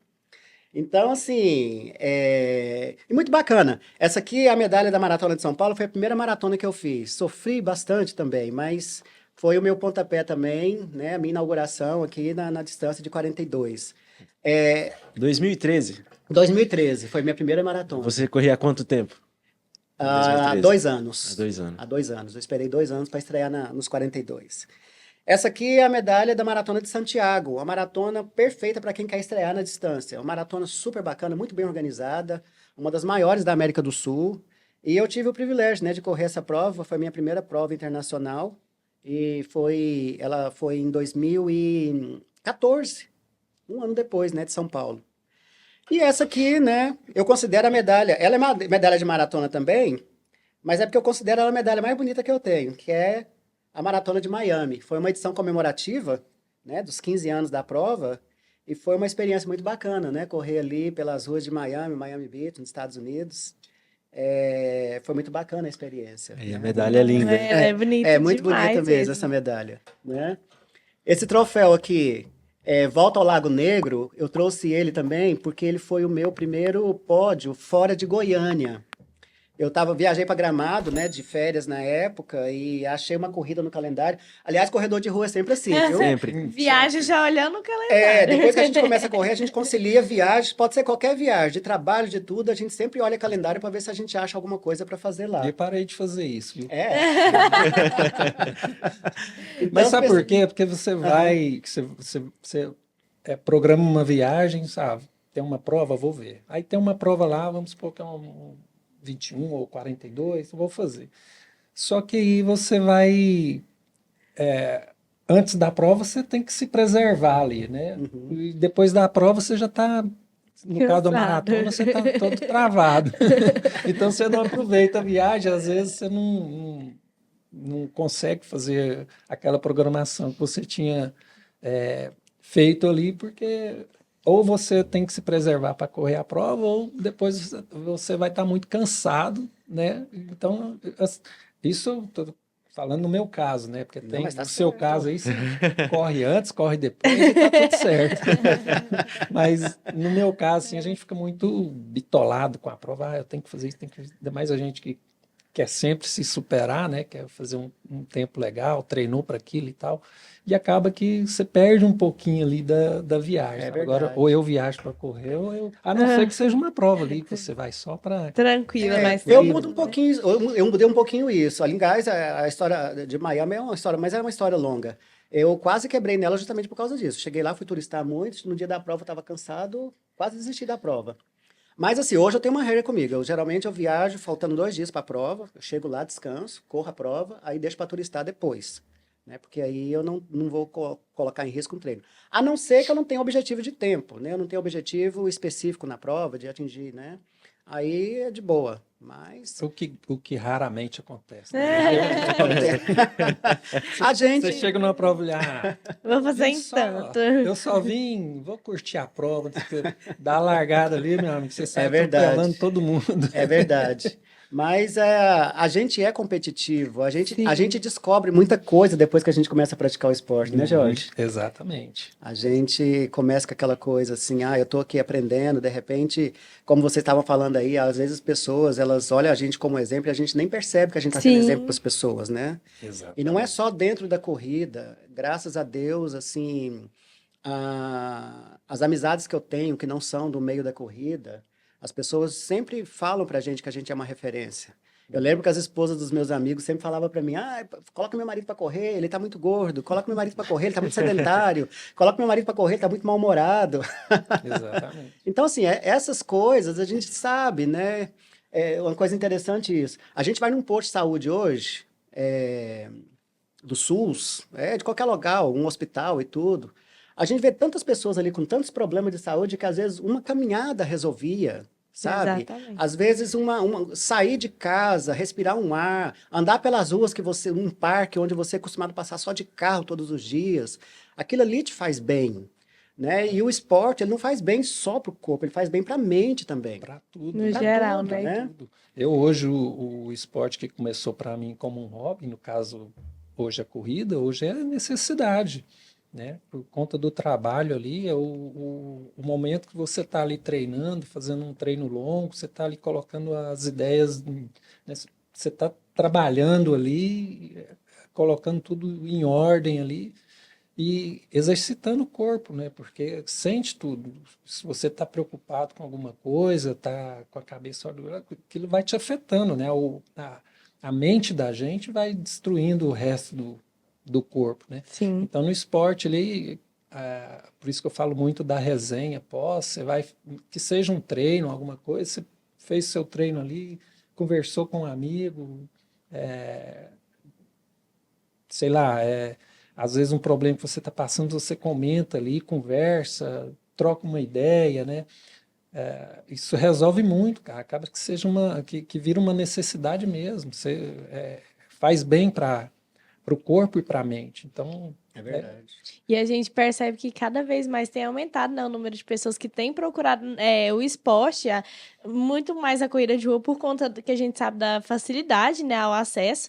Então, assim, e muito bacana. Essa aqui, a medalha da Maratona de São Paulo, foi a primeira maratona que eu fiz. Sofri bastante também, mas foi o meu pontapé também, né? A minha inauguração aqui na distância de 42. 2013. 2013, foi minha primeira maratona. Você corria há quanto tempo? Há 2 anos. Há 2 anos. Há 2 anos. Eu esperei 2 anos para estrear nos 42. Essa aqui é a medalha da Maratona de Santiago, a maratona perfeita para quem quer estrear na distância. Uma maratona super bacana, muito bem organizada, uma das maiores da América do Sul. E eu tive o privilégio, né, de correr essa prova, foi a minha primeira prova internacional. E ela foi em 2014, um ano depois, né, de São Paulo. E essa aqui, né, eu considero a medalha, ela é uma medalha de maratona também, mas é porque eu considero ela a medalha mais bonita que eu tenho, que é a Maratona de Miami. Foi uma edição comemorativa, né, dos 15 anos da prova, e foi uma experiência muito bacana, né, correr ali pelas ruas de Miami Beach, nos Estados Unidos. Foi muito bacana a experiência. E a medalha é linda. Ela é bonita É muito demais bonita mesmo essa medalha, né? Esse troféu aqui, Volta ao Lago Negro, eu trouxe ele também porque ele foi o meu primeiro pódio fora de Goiânia. Eu viajei para Gramado, né, de férias na época, e achei uma corrida no calendário. Aliás, corredor de rua é sempre assim, viu? Sempre. Viagem já olhando o calendário. Depois que a gente começa a correr, a gente concilia viagens, pode ser qualquer viagem, de trabalho, de tudo, a gente sempre olha calendário para ver se a gente acha alguma coisa para fazer lá. Eu parei de fazer isso, viu? Então, Mas sabe por quê? Porque você vai, você programa uma viagem, sabe? Tem uma prova, vou ver. Aí tem uma prova lá, vamos supor que é um 21 ou 42, vou fazer. Só que aí você vai antes da prova você tem que se preservar ali, né? Uhum. E depois da prova você já está, no caso da Cansado. maratona, você está todo travado. Então você não aproveita a viagem, às vezes você não consegue fazer aquela programação que você tinha feito ali, porque ou você tem que se preservar para correr a prova, ou depois você vai estar muito cansado, né? Então, isso eu tô falando no meu caso, né? Porque Não, tem mas tá o seu certo. caso aí, você corre antes, corre depois e tá tudo certo. Mas no meu caso, assim, a gente fica muito bitolado com a prova. Ah, eu tenho que fazer isso, tenho que fazer. Ainda mais a gente que quer sempre se superar, né? Quer fazer um tempo legal, treinou para aquilo e tal. E acaba que você perde um pouquinho ali da viagem. É Agora, verdade. ou eu viajo para correr, ou eu. A não ser que seja uma prova ali, que você vai só para. Tranquila, mais Eu tranquila, mudo um né? pouquinho, eu mudei um pouquinho isso. Aliás, a história de Miami é uma história, mas é uma história longa. Eu quase quebrei nela justamente por causa disso. Cheguei lá, fui turistar muito, no dia da prova eu estava cansado, quase desisti da prova. Mas assim, hoje eu tenho uma regra comigo. Geralmente eu viajo faltando 2 dias para a prova, eu chego lá, descanso, corro a prova, aí deixo para turistar depois. Né? Porque aí eu não vou colocar em risco um treino. A não ser que eu não tenha objetivo de tempo, né? Eu não tenho objetivo específico na prova de atingir, né? Aí é de boa. Mas O que raramente acontece, né? a Você gente. chega numa prova e olha, Vou fazer vim em só, tanto. eu só vim, vou curtir a prova, dá a largada ali, meu amigo, você sai É atropelando verdade. todo mundo. É verdade. Mas a gente é competitivo, a gente Sim. descobre muita coisa depois que a gente começa a praticar o esporte, né, Muito, Jorge? exatamente. A gente começa com aquela coisa assim, eu tô aqui aprendendo, de repente, como você estava falando aí, às vezes as pessoas, elas olham a gente como exemplo e a gente nem percebe que a gente está sendo exemplo para Sim. as pessoas, né? E não é Exatamente. só dentro da corrida, graças a Deus, assim, as amizades que eu tenho que não são do meio da corrida, as pessoas sempre falam pra gente que a gente é uma referência. Eu lembro que as esposas dos meus amigos sempre falavam pra mim: coloca meu marido pra correr, ele tá muito gordo. Coloca meu marido pra correr, ele tá muito sedentário. Coloca meu marido pra correr, ele tá muito mal-humorado. Exatamente. Então, assim, essas coisas a gente sabe, né? É uma coisa interessante isso. A gente vai num posto de saúde hoje, do SUS, de qualquer lugar, um hospital e tudo. A gente vê tantas pessoas ali com tantos problemas de saúde que às vezes uma caminhada resolvia, sabe? Exatamente. Às vezes sair de casa, respirar um ar, andar pelas ruas um parque onde você é acostumado a passar só de carro todos os dias, aquilo ali te faz bem, né? E o esporte, ele não faz bem só para o corpo, ele faz bem para a mente também, Para tudo, No né? para geral, tudo, Para né? né? tudo. Eu hoje, o esporte que começou para mim como um hobby, no caso, hoje a corrida, hoje é necessidade, né? Por conta do trabalho ali, o momento que você está ali treinando, fazendo um treino longo, você está ali colocando as ideias, né? Você está trabalhando ali, colocando tudo em ordem ali e exercitando o corpo, né? Porque sente tudo. Se você está preocupado com alguma coisa, está com a cabeça, aquilo vai te afetando, né? A mente da gente vai destruindo o resto do corpo, né? Sim. Então no esporte ali, por isso que eu falo muito da resenha pós, você vai, que seja um treino, alguma coisa, você fez seu treino ali, conversou com um amigo, sei lá, às vezes um problema que você está passando, você comenta ali, conversa, troca uma ideia, né? Isso resolve muito, cara. Acaba que seja que vira uma necessidade mesmo. Você faz bem para o corpo e para a mente. Então, É verdade. E a gente percebe que cada vez mais tem aumentado, né, o número de pessoas que têm procurado o esporte, muito mais a corrida de rua, por conta do que a gente sabe da facilidade, né, ao acesso.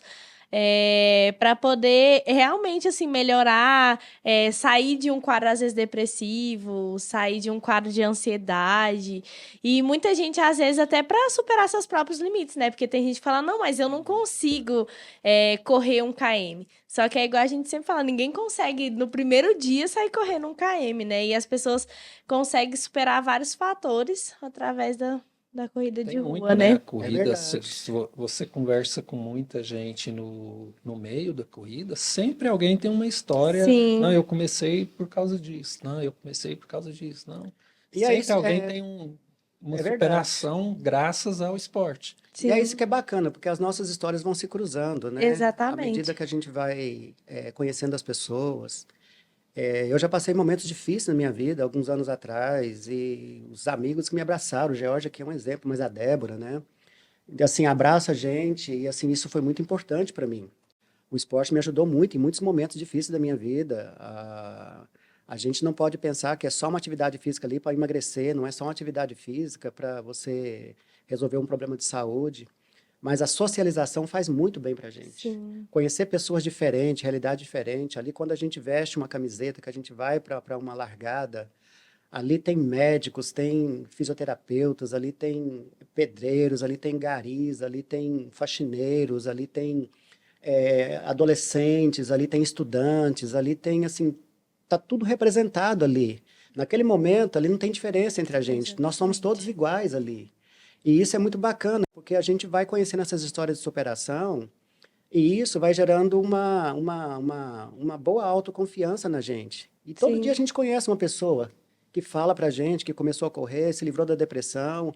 Para poder realmente assim melhorar, sair de um quadro às vezes depressivo, sair de um quadro de ansiedade, e muita gente às vezes até para superar seus próprios limites, né? Porque tem gente que fala, não, mas eu não consigo correr 1 km. Só que é igual a gente sempre fala, ninguém consegue no primeiro dia sair correndo 1 km, né? E as pessoas conseguem superar vários fatores através da corrida de tem rua, muito, né? A né? É corrida, verdade. você conversa com muita gente no meio da corrida, sempre alguém tem uma história. Não, Sim, eu comecei por causa disso. Não, eu comecei por causa disso. Não. E aí, Sempre alguém tem uma é verdade. superação graças ao esporte. E é Sim. isso que é bacana, porque as nossas histórias vão se cruzando, né? À Exatamente. medida que a gente vai conhecendo as pessoas. Eu já passei momentos difíceis na minha vida, alguns anos atrás, e os amigos que me abraçaram, o George aqui é um exemplo, mas a Débora, né? E, assim, abraça a gente, e assim, isso foi muito importante para mim. O esporte me ajudou muito em muitos momentos difíceis da minha vida. A gente não pode pensar que é só uma atividade física ali para emagrecer, não é só uma atividade física para você resolver um problema de saúde, mas a socialização faz muito bem para a gente. Sim. Conhecer pessoas diferentes, realidade diferente. Ali, quando a gente veste uma camiseta, que a gente vai para uma largada, ali tem médicos, tem fisioterapeutas, ali tem pedreiros, ali tem garis, ali tem faxineiros, ali tem adolescentes, ali tem estudantes, ali tem, assim, tá tudo representado ali. Naquele momento, ali não tem diferença entre a gente. Nós somos todos iguais ali. E isso é muito bacana, porque a gente vai conhecendo essas histórias de superação e isso vai gerando uma boa autoconfiança na gente. E todo dia a Sim. gente conhece uma pessoa que fala pra gente que começou a correr, se livrou da depressão.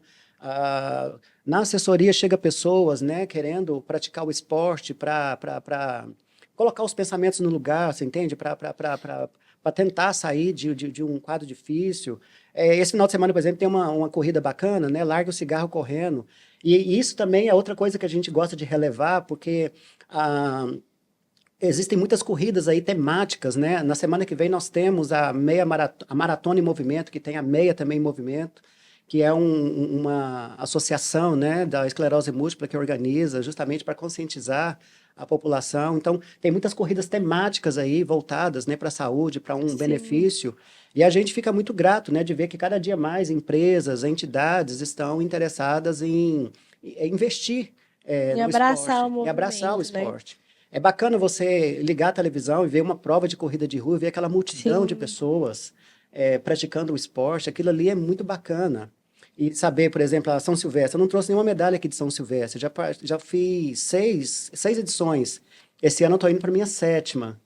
Na assessoria chega pessoas, né, querendo praticar o esporte para colocar os pensamentos no lugar, você entende? Para tentar sair de um quadro difícil. Esse final de semana, por exemplo, tem uma corrida bacana, né? Larga o cigarro correndo. E isso também é outra coisa que a gente gosta de relevar, porque existem muitas corridas aí temáticas, né? Na semana que vem nós temos a Maratona em Movimento, que tem a meia também em movimento, que é uma associação, né, da esclerose múltipla que organiza justamente para conscientizar a população. Então, tem muitas corridas temáticas aí voltadas, né, para a saúde, para um Sim. benefício. E a gente fica muito grato, né, de ver que cada dia mais empresas, entidades estão interessadas em investir E no abraçar esporte, o e abraçar o movimento, né? esporte. É bacana você ligar a televisão e ver uma prova de corrida de rua, e ver aquela multidão de Sim. pessoas praticando o esporte. Aquilo ali é muito bacana. E saber, por exemplo, a São Silvestre. Eu não trouxe nenhuma medalha aqui de São Silvestre. Já fiz seis edições. Esse ano eu estou indo para a minha 7ª.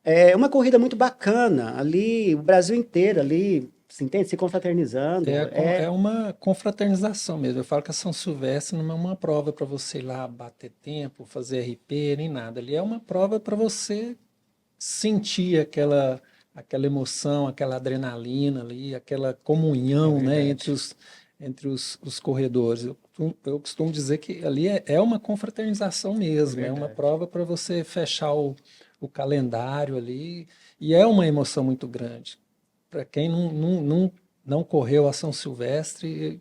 É uma corrida muito bacana. Ali, o Brasil inteiro ali, se entende? Se confraternizando. É uma confraternização mesmo. Eu falo que a São Silvestre não é uma prova para você ir lá bater tempo, fazer RP, nem nada. Ali é uma prova para você sentir aquela emoção, aquela adrenalina ali, aquela comunhão, né, entre os corredores. Eu costumo dizer que ali é uma confraternização mesmo, é uma Verdade. prova para você fechar o calendário ali, e é uma emoção muito grande. Para quem não correu a São Silvestre,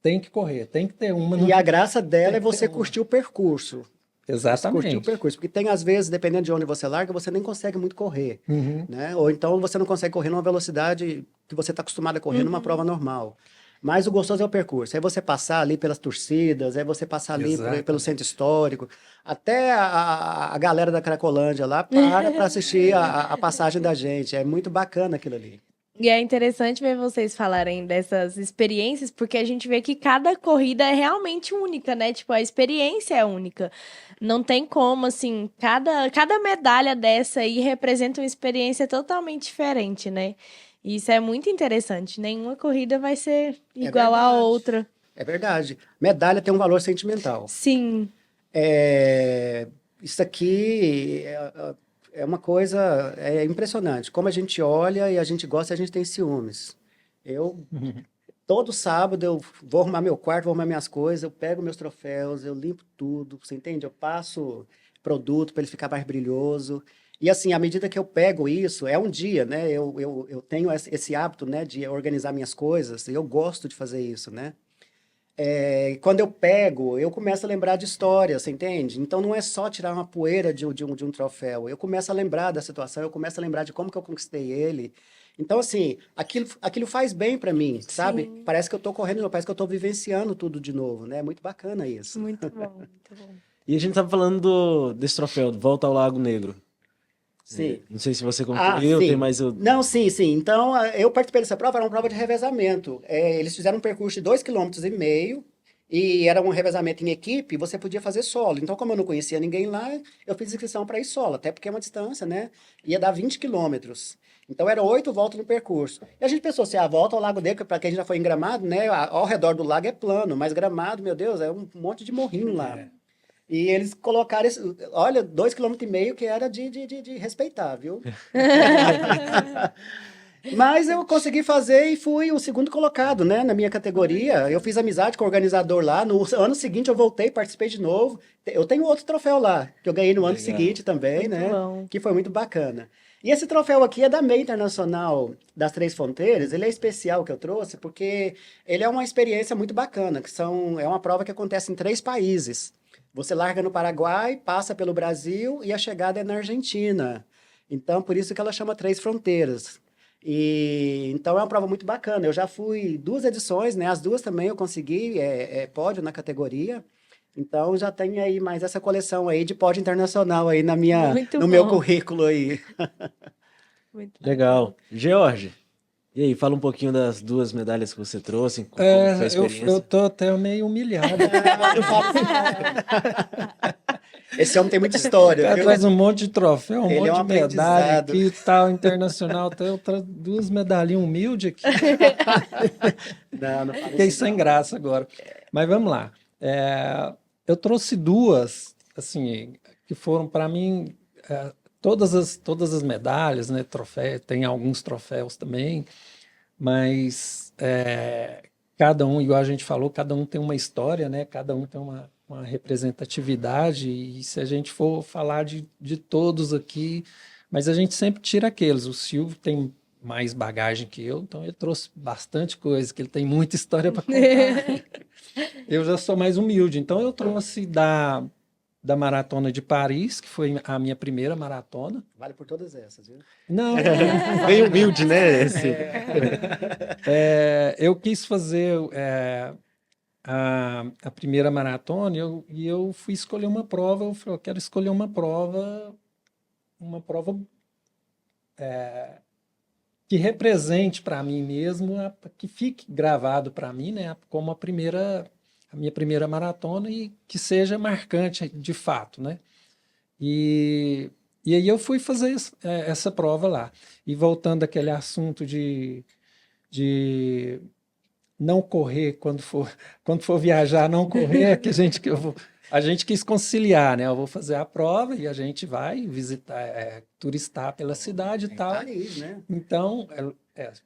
tem que correr, tem que ter uma. E a graça dela Tem é que ter você uma. curtir o percurso. Você curtir o Exatamente. percurso. Porque tem, às vezes, dependendo de onde você larga, você nem consegue muito correr. Uhum. Né? Ou então você não consegue correr numa velocidade que você está acostumado a correr numa prova normal. Mas o gostoso é o percurso. É você passar ali pelas torcidas, é você passar ali pelo Exatamente. centro histórico. Até a galera da Cracolândia lá para assistir a passagem da gente. É muito bacana aquilo ali. E é interessante ver vocês falarem dessas experiências, porque a gente vê que cada corrida é realmente única, né? Tipo, a experiência é única. Não tem como, assim, cada medalha dessa aí representa uma experiência totalmente diferente, né? E isso é muito interessante. Nenhuma corrida vai ser igual à verdade. outra. É verdade. Medalha tem um valor sentimental. Sim, Isso aqui é uma coisa impressionante. Como a gente olha e a gente gosta, a gente tem ciúmes. Todo sábado eu vou arrumar meu quarto, vou arrumar minhas coisas, eu pego meus troféus, eu limpo tudo, você entende? Eu passo produto para ele ficar mais brilhoso. E assim, à medida que eu pego isso, é um dia, né? Eu tenho esse hábito, né, de organizar minhas coisas, e eu gosto de fazer isso, né? E quando eu pego, eu começo a lembrar de histórias, você entende? Então não é só tirar uma poeira de um troféu. Eu começo a lembrar da situação, eu começo a lembrar de como que eu conquistei ele. Então, assim, aquilo faz bem para mim, sabe? sim. Parece que eu tô correndo, parece que eu tô vivenciando tudo de novo, né? É muito bacana isso. Muito bom, muito bom. E a gente tava falando desse troféu, Volta ao Lago Negro. Sim. Não sei se você concluiu, sim. tem mais o... Não, sim. Então, eu participei dessa prova, era uma prova de revezamento. Eles fizeram um percurso de 2,5 km, E era um revezamento em equipe, você podia fazer solo. Então, como eu não conhecia ninguém lá, eu fiz inscrição para ir solo, até porque é uma distância, né? Ia dar 20 quilômetros. Então, eram 8 voltas no percurso. E a gente pensou assim, a volta ao Lago Negro, para quem já foi em Gramado, né? Ao redor do lago é plano, mas Gramado, meu Deus, é um monte de morrinho lá. E eles colocaram, olha, 2,5 km que era de respeitar, viu? Mas eu consegui fazer e fui o segundo colocado, né, na minha categoria. Eu fiz amizade com o organizador lá. No ano seguinte eu voltei, participei de novo. Eu tenho outro troféu lá, que eu ganhei no ano Legal. seguinte também, Muito né? bom. Que foi muito bacana. E esse troféu aqui é da MEI Internacional das Três Fronteiras. Ele é especial que eu trouxe porque ele é uma experiência muito bacana, é uma prova que acontece em 3 países. Você larga no Paraguai, passa pelo Brasil e a chegada é na Argentina. Então, por isso que ela chama Três Fronteiras. E então é uma prova muito bacana. Eu já fui 2 edições, né? As 2 também eu consegui pódio na categoria. Então já tem aí mais essa coleção aí de pódio internacional aí Muito no meu bom. currículo aí. Muito Legal. George, e aí, fala um pouquinho das 2 medalhas que você trouxe, como foi a Eu experiência. tô até meio humilhado. Esse homem tem muita história, Cara, viu? traz um monte de troféu, um Ele é monte um de medalha aprendizado. aqui, tal, internacional. Eu trago 2 medalhinhas humildes aqui. Não fala Fiquei isso sem não. graça agora. Mas vamos lá. Eu trouxe 2, assim, que foram para mim todas as medalhas, né? Troféu, tem alguns troféus também, mas cada um, igual a gente falou, cada um tem uma história, né? Cada um tem uma representatividade, e se a gente for falar de todos aqui, mas a gente sempre tira aqueles. O Silvio tem mais bagagem que eu, então ele trouxe bastante coisa, que ele tem muita história para contar. Eu já sou mais humilde, então eu trouxe da Maratona de Paris, que foi a minha primeira maratona. Vale por todas essas, viu? Não, Bem humilde, né? Esse. eu quis fazer a primeira maratona e eu fui escolher uma prova. Eu falei, eu quero escolher uma prova que represente para mim mesmo, que fique gravado para mim, né, como a minha primeira maratona e que seja marcante de fato, né? E aí eu fui fazer essa prova lá. E voltando àquele assunto de não correr quando for viajar, não correr, que a gente quis conciliar, né? Eu vou fazer a prova e a gente vai visitar, turistar pela cidade e Em tal. Paris, né? Então,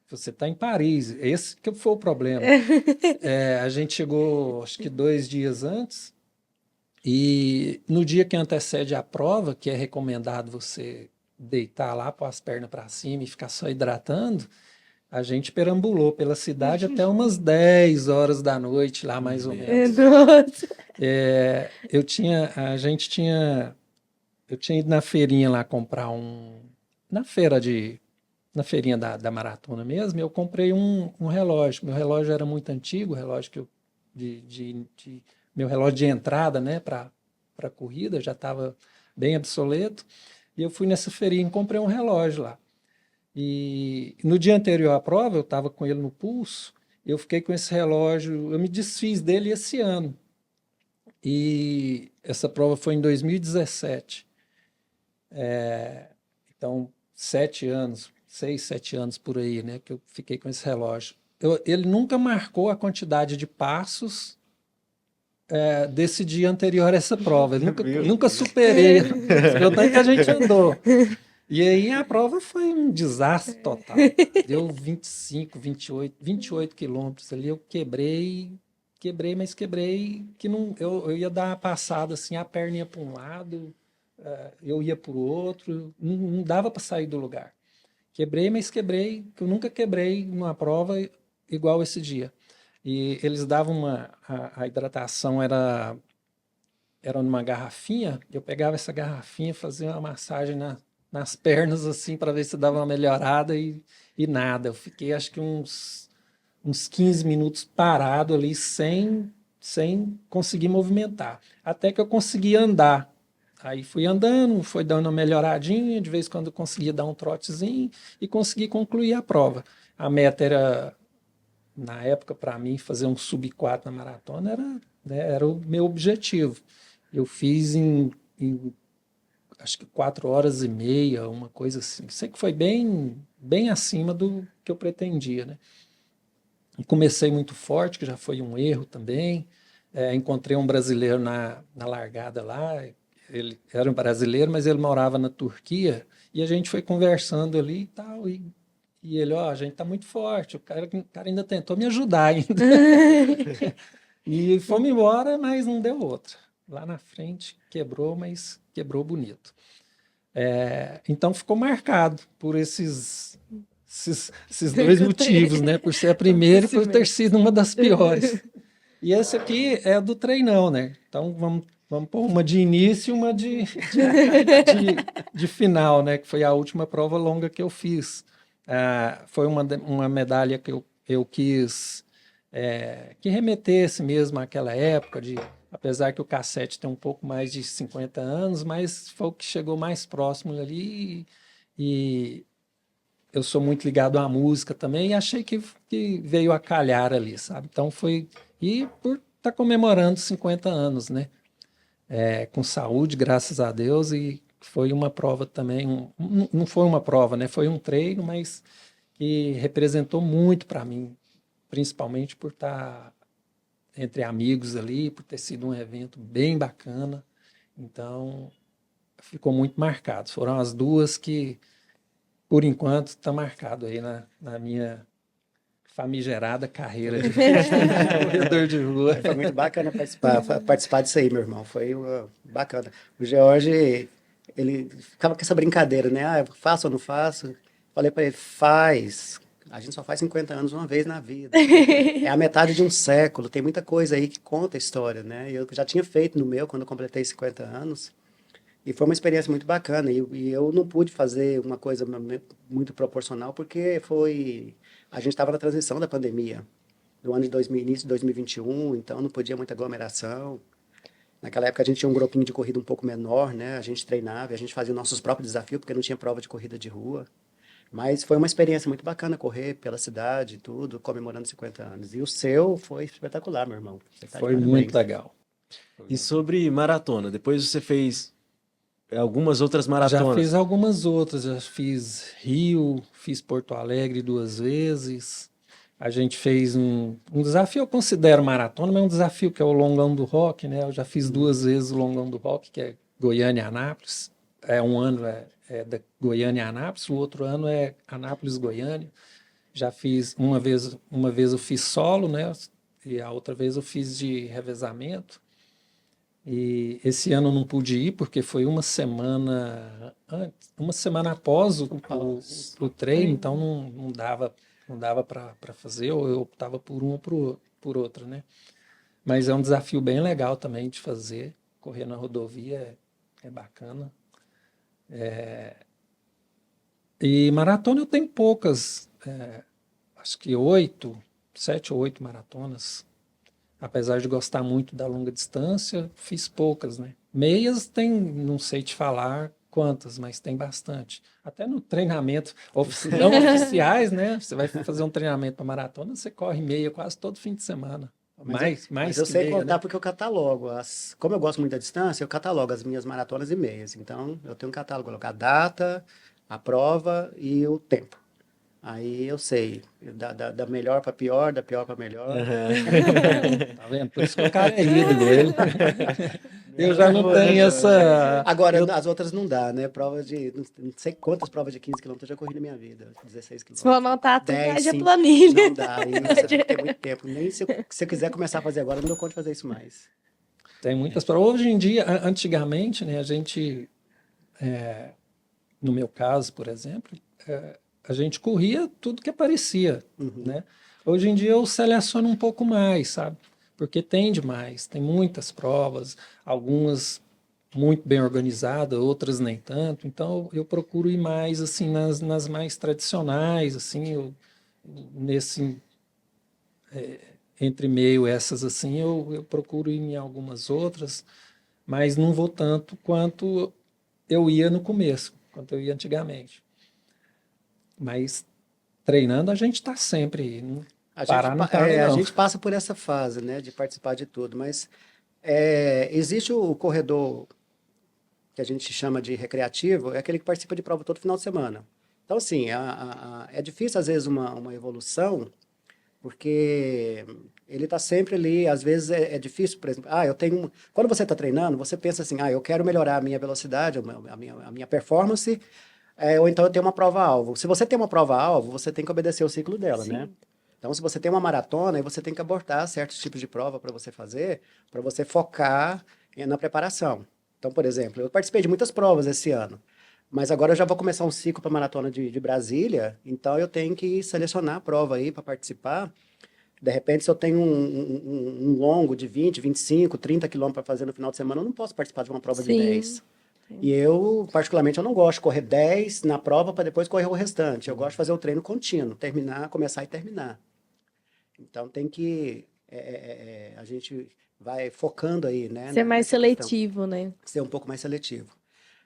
você está em Paris, esse que foi o problema. A gente chegou, acho que 2 dias antes, e no dia que antecede a prova, que é recomendado você deitar lá, pôr as pernas para cima e ficar só hidratando, a gente perambulou pela cidade até umas 10 horas da noite, lá mais ou menos. Nossa. Eu tinha ido na feirinha lá comprar na feirinha da maratona mesmo, eu comprei um relógio. Meu relógio era muito antigo, meu relógio de entrada, né, para a corrida, já estava bem obsoleto. E eu fui nessa feirinha e comprei um relógio lá. E no dia anterior à prova, eu estava com ele no pulso, eu fiquei com esse relógio, eu me desfiz dele esse ano. E essa prova foi em 2017. Então, 7 anos, 6, 7 anos por aí, né, que eu fiquei com esse relógio. Ele nunca marcou a quantidade de passos desse dia anterior a essa prova. Eu nunca superei o tanto que a gente andou. E aí a prova foi um desastre total. Deu 25, 28 quilômetros ali. Eu quebrei, mas quebrei que não. Eu ia dar uma passada assim, a perna ia para um lado, eu ia para o outro, não dava para sair do lugar. Quebrei, mas quebrei, que eu nunca quebrei numa prova igual esse dia. E eles davam a hidratação era numa garrafinha, eu pegava essa garrafinha, fazia uma massagem nas pernas, assim, para ver se dava uma melhorada e nada. Eu fiquei, acho que uns 15 minutos parado ali, sem conseguir movimentar. Até que eu consegui andar. Aí fui andando, foi dando uma melhoradinha, de vez em quando eu conseguia dar um trotezinho e consegui concluir a prova. A meta era, na época, para mim, fazer um sub 4 na maratona né? Era o meu objetivo. Eu fiz em acho que 4 horas e meia, uma coisa assim. Sei que foi bem acima do que eu pretendia, né? E comecei muito forte, que já foi um erro também. Encontrei um brasileiro na largada lá. Ele era um brasileiro, mas ele morava na Turquia. E a gente foi conversando ali e tal. E ele, ó, a gente tá muito forte. O cara ainda tentou me ajudar ainda. E fomos embora, mas não deu outra. Lá na frente quebrou, mas quebrou bonito. Então ficou marcado por esses dois motivos, né? Por ser a primeira e por ter sido uma das piores. E esse aqui é do treinão, né? Então vamos pôr uma de início e uma de final, né? Que foi a última prova longa que eu fiz. Foi uma medalha que eu quis que remetesse mesmo àquela época, apesar que o cassete tem um pouco mais de 50 anos, mas foi o que chegou mais próximo ali. E eu sou muito ligado à música também e achei que veio a calhar ali, sabe? Então foi. E por estar comemorando 50 anos, né? Com saúde, graças a Deus, e foi uma prova também. Não foi uma prova, né? Foi um treino, mas que representou muito para mim, principalmente por estar entre amigos ali, por ter sido um evento bem bacana. Então, ficou muito marcado. Foram as duas que, por enquanto, está marcado aí na minha famigerada carreira de corredor de rua. Foi muito bacana participar disso aí, meu irmão. Foi bacana. O George, ele ficava com essa brincadeira, né? Ah, eu faço ou não faço? Falei para ele, faz. A gente só faz 50 anos uma vez na vida. É a metade de um século. Tem muita coisa aí que conta a história, né? Eu já tinha feito no meu, quando eu completei 50 anos. E foi uma experiência muito bacana. E eu não pude fazer uma coisa muito proporcional, porque a gente estava na transição da pandemia, do ano de 2000, início de 2021, então não podia muita aglomeração. Naquela época a gente tinha um grupinho de corrida um pouco menor, né? A gente treinava, a gente fazia os nossos próprios desafios, porque não tinha prova de corrida de rua. Mas foi uma experiência muito bacana correr pela cidade e tudo, comemorando 50 anos. E o seu foi espetacular, meu irmão. Você tá de Foi parabéns. muito legal. E sobre maratona, depois você fez algumas outras Já maratonas. fiz algumas outras, já fiz Rio, fiz Porto Alegre 2 vezes. A gente fez um desafio, eu considero maratona, mas é um desafio que é o Longão do Rock, né? Eu já fiz 2 vezes o Longão do Rock, que é Goiânia e Anápolis. Um ano é da Goiânia e Anápolis, o outro ano é Anápolis-Goiânia. Já fiz uma vez eu fiz solo, né? E a outra vez eu fiz de revezamento. E esse ano eu não pude ir porque foi uma semana após o treino, então não dava para fazer, ou eu optava por uma ou por outra, né? Mas é um desafio bem legal também de fazer, correr na rodovia é bacana. E maratona eu tenho poucas, acho que 7 ou 8 maratonas. Apesar de gostar muito da longa distância, fiz poucas, né? Meias tem, não sei te falar quantas, mas tem bastante. Até no treinamento não oficiais, né? Você vai fazer um treinamento para maratona, você corre meia quase todo fim de semana. Mas eu que sei meia, contar né? porque eu catalogo. Como eu gosto muito da distância, eu catalogo as minhas maratonas e meias. Então, eu tenho um catálogo, colocar a data, a prova e o tempo. Aí eu sei, da melhor para pior, da pior para melhor. Tá vendo? Por isso que o cara é ídolo. Eu já não tenho essa. Agora, as outras não dá, né? Prova de. Não sei quantas provas de 15 quilômetros eu já corri na minha vida. 16 Se for quilômetros. anotar tudo, 10, haja 5. planilha. Não dá. Aí você tem que ter muito tempo. Nem se eu quiser começar a fazer agora, eu não dou conta de fazer isso mais. Tem muitas provas. Hoje em dia, antigamente, né, a gente, no meu caso, por exemplo, a gente corria tudo que aparecia, né? Hoje em dia eu seleciono um pouco mais, sabe? Porque tem demais, tem muitas provas, algumas muito bem organizadas, outras nem tanto. Então eu procuro ir mais assim nas mais tradicionais, assim, nesse entre meio essas assim, eu procuro ir em algumas outras, mas não vou tanto quanto eu ia no começo, quanto eu ia antigamente. Mas treinando a gente está sempre, né? Parar não tá, a não. gente passa por essa fase, né, de participar de tudo, mas existe o corredor que a gente chama de recreativo, é aquele que participa de prova todo final de semana. Então, assim, é difícil, às vezes, uma evolução, porque ele está sempre ali, às vezes é difícil, por exemplo, quando você está treinando, você pensa assim, eu quero melhorar a minha velocidade, a minha performance, ou então eu tenho uma prova-alvo. Se você tem uma prova-alvo, você tem que obedecer o ciclo dela, né? Sim. Então, se você tem uma maratona, aí você tem que abortar certos tipos de prova para você fazer, para você focar na preparação. Então, por exemplo, eu participei de muitas provas esse ano, mas agora eu já vou começar um ciclo para a maratona de Brasília, então eu tenho que selecionar a prova aí para participar. De repente, se eu tenho um longo de 20, 25, 30 quilômetros para fazer no final de semana, eu não posso participar de uma prova de Sim. 10. E eu, particularmente, eu não gosto de correr 10 na prova para depois correr o restante. Eu gosto de fazer o treino contínuo, começar e terminar. Então tem que a gente vai focando aí, né, Ser mais nessa questão, seletivo, né? ser um pouco mais seletivo.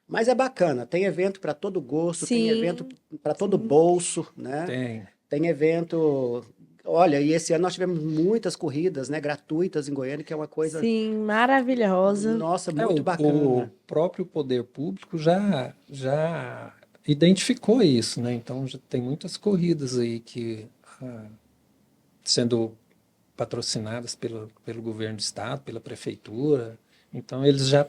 Mas é bacana, tem evento para todo gosto, tem evento Sim, para todo sim. bolso, né? Tem. Tem evento. Olha, e esse ano nós tivemos muitas corridas, né, gratuitas em Goiânia, que é uma coisa, Sim, maravilhosa. nossa, É, muito o bacana. próprio poder público já identificou isso, né? Então já tem muitas corridas aí que sendo patrocinadas pelo governo do estado, pela prefeitura. Então eles já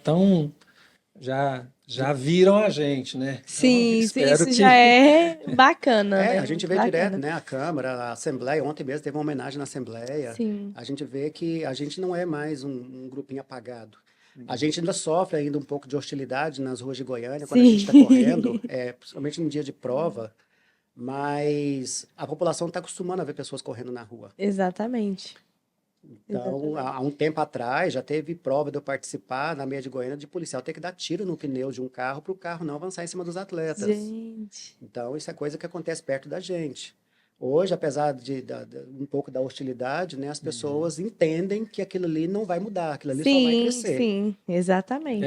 viram a gente, né? Então Sim, espero isso já que é bacana, É, né? a gente Muito vê direto, bacana. né, a Câmara, a Assembleia, ontem mesmo teve uma homenagem na Assembleia, Sim. a gente vê que a gente não é mais um grupinho apagado. A gente ainda sofre ainda um pouco de hostilidade nas ruas de Goiânia quando a gente está correndo, Sim. principalmente no dia de prova, mas a população está acostumando a ver pessoas correndo na rua. Exatamente. Então, Exatamente. há um tempo atrás, já teve prova de eu participar na meia de Goiânia de policial ter que dar tiro no pneu de um carro para o carro não avançar em cima dos atletas. Gente. Então, isso é coisa que acontece perto da gente. Hoje, apesar um pouco da hostilidade, né, as pessoas entendem que aquilo ali não vai mudar, aquilo ali só vai Sim, crescer. sim, exatamente.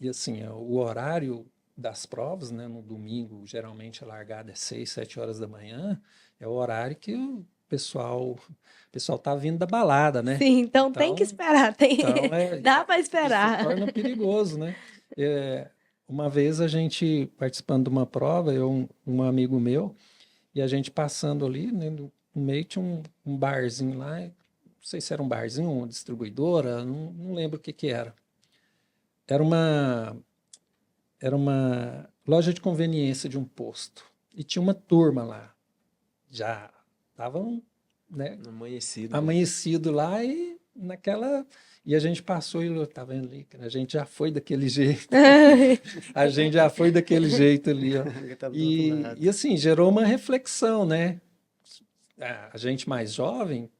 assim, o horário das provas, né, no domingo, geralmente a largada é 6, 7 horas da manhã, é o horário que o pessoal tá vindo da balada, né? Sim, então tem que Então, esperar, tem... então dá para isso se esperar. torna perigoso, né? Uma vez a gente participando de uma prova, um amigo meu, e a gente passando ali, né, no meio tinha um barzinho lá, não sei se era um barzinho, uma distribuidora, não lembro o que que era. Era era uma loja de conveniência de um posto. E tinha uma turma lá. Já estavam, né, Amanhecido, né? amanhecido lá e naquela. E a gente passou e tá vendo ali, cara, a gente já foi daquele jeito. A gente já foi daquele jeito ali, ó. Ele estava do outro lado. E assim, gerou uma reflexão, né? A gente mais jovem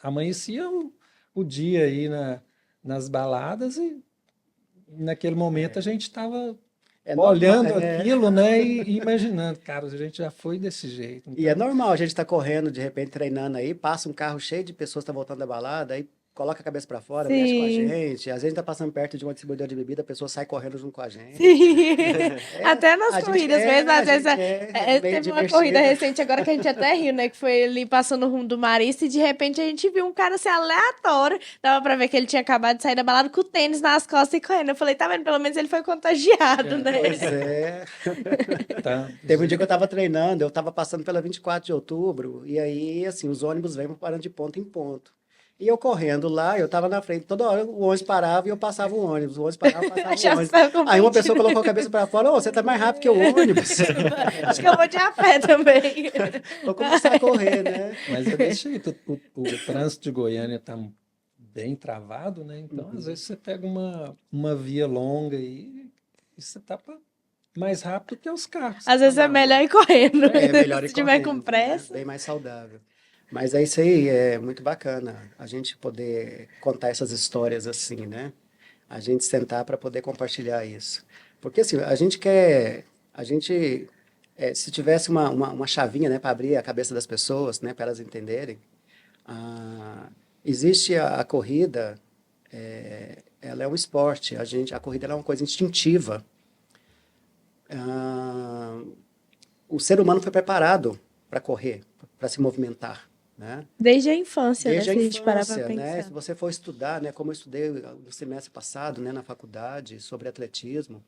amanhecia o dia aí nas baladas e naquele momento a gente estava É normal, olhando aquilo, né, e imaginando, cara, a gente já foi desse jeito. e é Então, normal a gente estar correndo, de repente treinando aí, passa um carro cheio de pessoas que estão voltando da balada, aí coloca a cabeça para fora, mexe com a Sim, gente. Às vezes a gente tá passando perto de uma distribuidora de bebida, a pessoa sai correndo junto com a gente. sim. Até nas A gente corridas mesmo, às a vezes gente é meio teve uma corrida divertido. recente agora que a gente até riu, né? Que foi ali passando o rumo do Marista e de repente a gente viu um cara assim aleatório. Dava pra ver que ele tinha acabado de sair da balada com o tênis nas costas e correndo. Eu falei, tá vendo? Pelo menos ele foi contagiado, né? Pois é. tá, Teve um dia que eu estava treinando, eu estava passando pela 24 de outubro, e aí, assim, os ônibus vêm parando de ponto em ponto. E eu correndo lá, eu estava na frente, toda hora o ônibus parava e eu passava o ônibus. O ônibus parava, eu passava o Já ônibus. saiu Aí uma competindo. pessoa colocou a cabeça para fora, ô, você tá mais rápido que o ônibus. Acho que eu vou de a pé também. Vou começar a correr, né? mas é desse jeito, o trânsito de Goiânia está bem travado, né? Então, às vezes você pega uma via longa e você tá mais rápido que os carros. Às vezes é melhor ir correndo. É melhor ir Se tiver com correndo, né? pressa. Bem mais saudável. Mas é isso aí, é muito bacana a gente poder contar essas histórias assim, né? A gente sentar para poder compartilhar isso. Porque assim, se tivesse uma chavinha, né, para abrir a cabeça das pessoas, né, para elas entenderem, existe a corrida, ela é um esporte, a corrida ela é uma coisa instintiva. O ser humano foi preparado para correr, para se movimentar, né? Desde a infância, Desde né? a Se a gente parar pra infância, né? pensar. Se você for estudar, né? Como eu estudei no semestre passado, né? Na faculdade, sobre atletismo,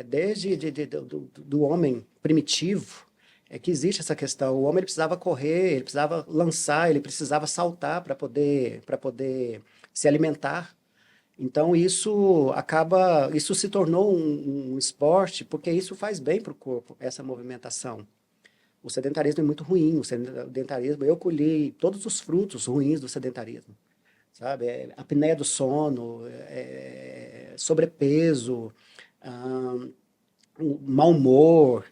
desde do homem primitivo, que existe essa questão. O homem ele precisava correr, ele precisava lançar, ele precisava saltar para poder se alimentar. Então isso se tornou um esporte, porque isso faz bem para o corpo, essa movimentação. O sedentarismo é muito ruim, o sedentarismo, eu colhi todos os frutos ruins do sedentarismo, sabe? Apneia do sono, sobrepeso, mau humor,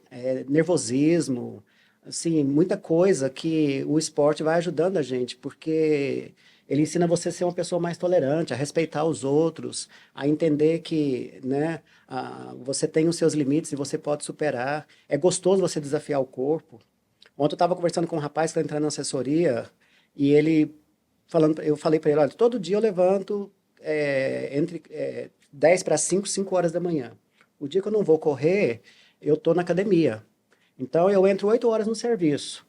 nervosismo, assim, muita coisa que o esporte vai ajudando a gente, porque ele ensina você a ser uma pessoa mais tolerante, a respeitar os outros, a entender que, né, você tem os seus limites e você pode superar. É gostoso você desafiar o corpo. Ontem eu estava conversando com um rapaz que está entrando na assessoria e eu falei para ele, olha, todo dia eu levanto entre 10 para 5 horas da manhã. O dia que eu não vou correr, eu estou na academia. Então, eu entro 8 horas no serviço.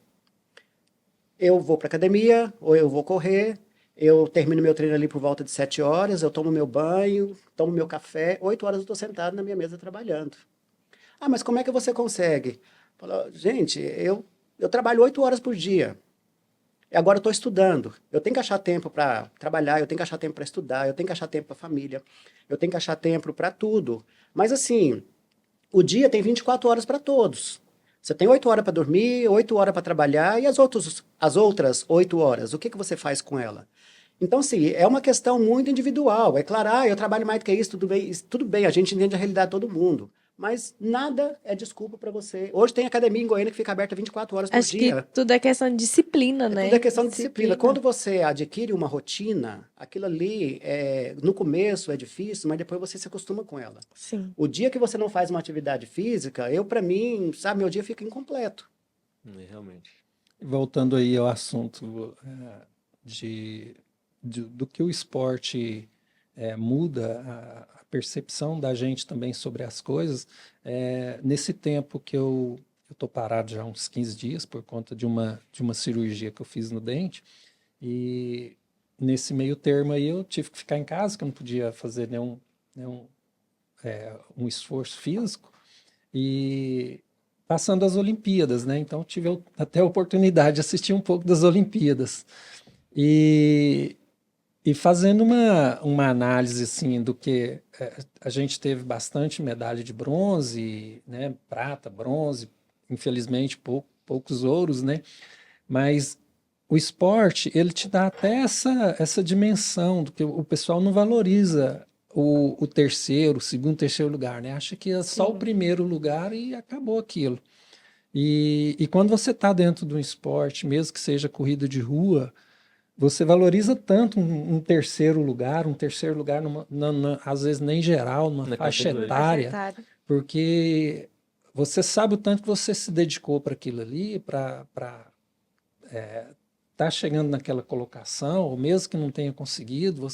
Eu vou para academia, ou eu vou correr, eu termino meu treino ali por volta de 7 horas, eu tomo meu banho, tomo meu café, 8 horas eu estou sentado na minha mesa trabalhando. Ah, mas como é que você consegue? Falo, gente, eu trabalho 8 horas por dia. E agora eu estou estudando. Eu tenho que achar tempo para trabalhar, eu tenho que achar tempo para estudar, eu tenho que achar tempo para a família, eu tenho que achar tempo para tudo. Mas assim, o dia tem 24 horas para todos. Você tem 8 horas para dormir, 8 horas para trabalhar, e as outras 8 horas, o que você faz com ela? Então, assim, é uma questão muito individual. É claro, eu trabalho mais do que isso, tudo bem, a gente entende a realidade de todo mundo. Mas nada é desculpa para você. Hoje tem academia em Goiânia que fica aberta 24 horas por Acho que dia. tudo é questão de disciplina, né? Tudo é questão de disciplina. Quando você adquire uma rotina, aquilo ali, no começo é difícil, mas depois você se acostuma com ela. Sim. O dia que você não faz uma atividade física, para mim, sabe, meu dia fica incompleto. Realmente. Voltando aí ao assunto do que o esporte muda a percepção da gente também sobre as coisas, nesse tempo que eu estou parado já há uns 15 dias por conta de uma cirurgia que eu fiz no dente, e nesse meio termo aí eu tive que ficar em casa, que eu não podia fazer um esforço físico, e passando as Olimpíadas, né? Então tive até a oportunidade de assistir um pouco das Olimpíadas. E fazendo uma análise assim do que a gente teve bastante medalha de bronze, né? Prata, bronze, infelizmente poucos ouros, né? Mas o esporte, ele te dá até essa dimensão do que o pessoal não valoriza o terceiro, o segundo, terceiro lugar, né? Acha que é só o primeiro lugar e acabou aquilo. E quando você está dentro de um esporte, mesmo que seja corrida de rua, você valoriza tanto um terceiro lugar às vezes nem geral, numa faixa etária, porque você sabe o tanto que você se dedicou para aquilo ali, para tá chegando naquela colocação, ou mesmo que não tenha conseguido,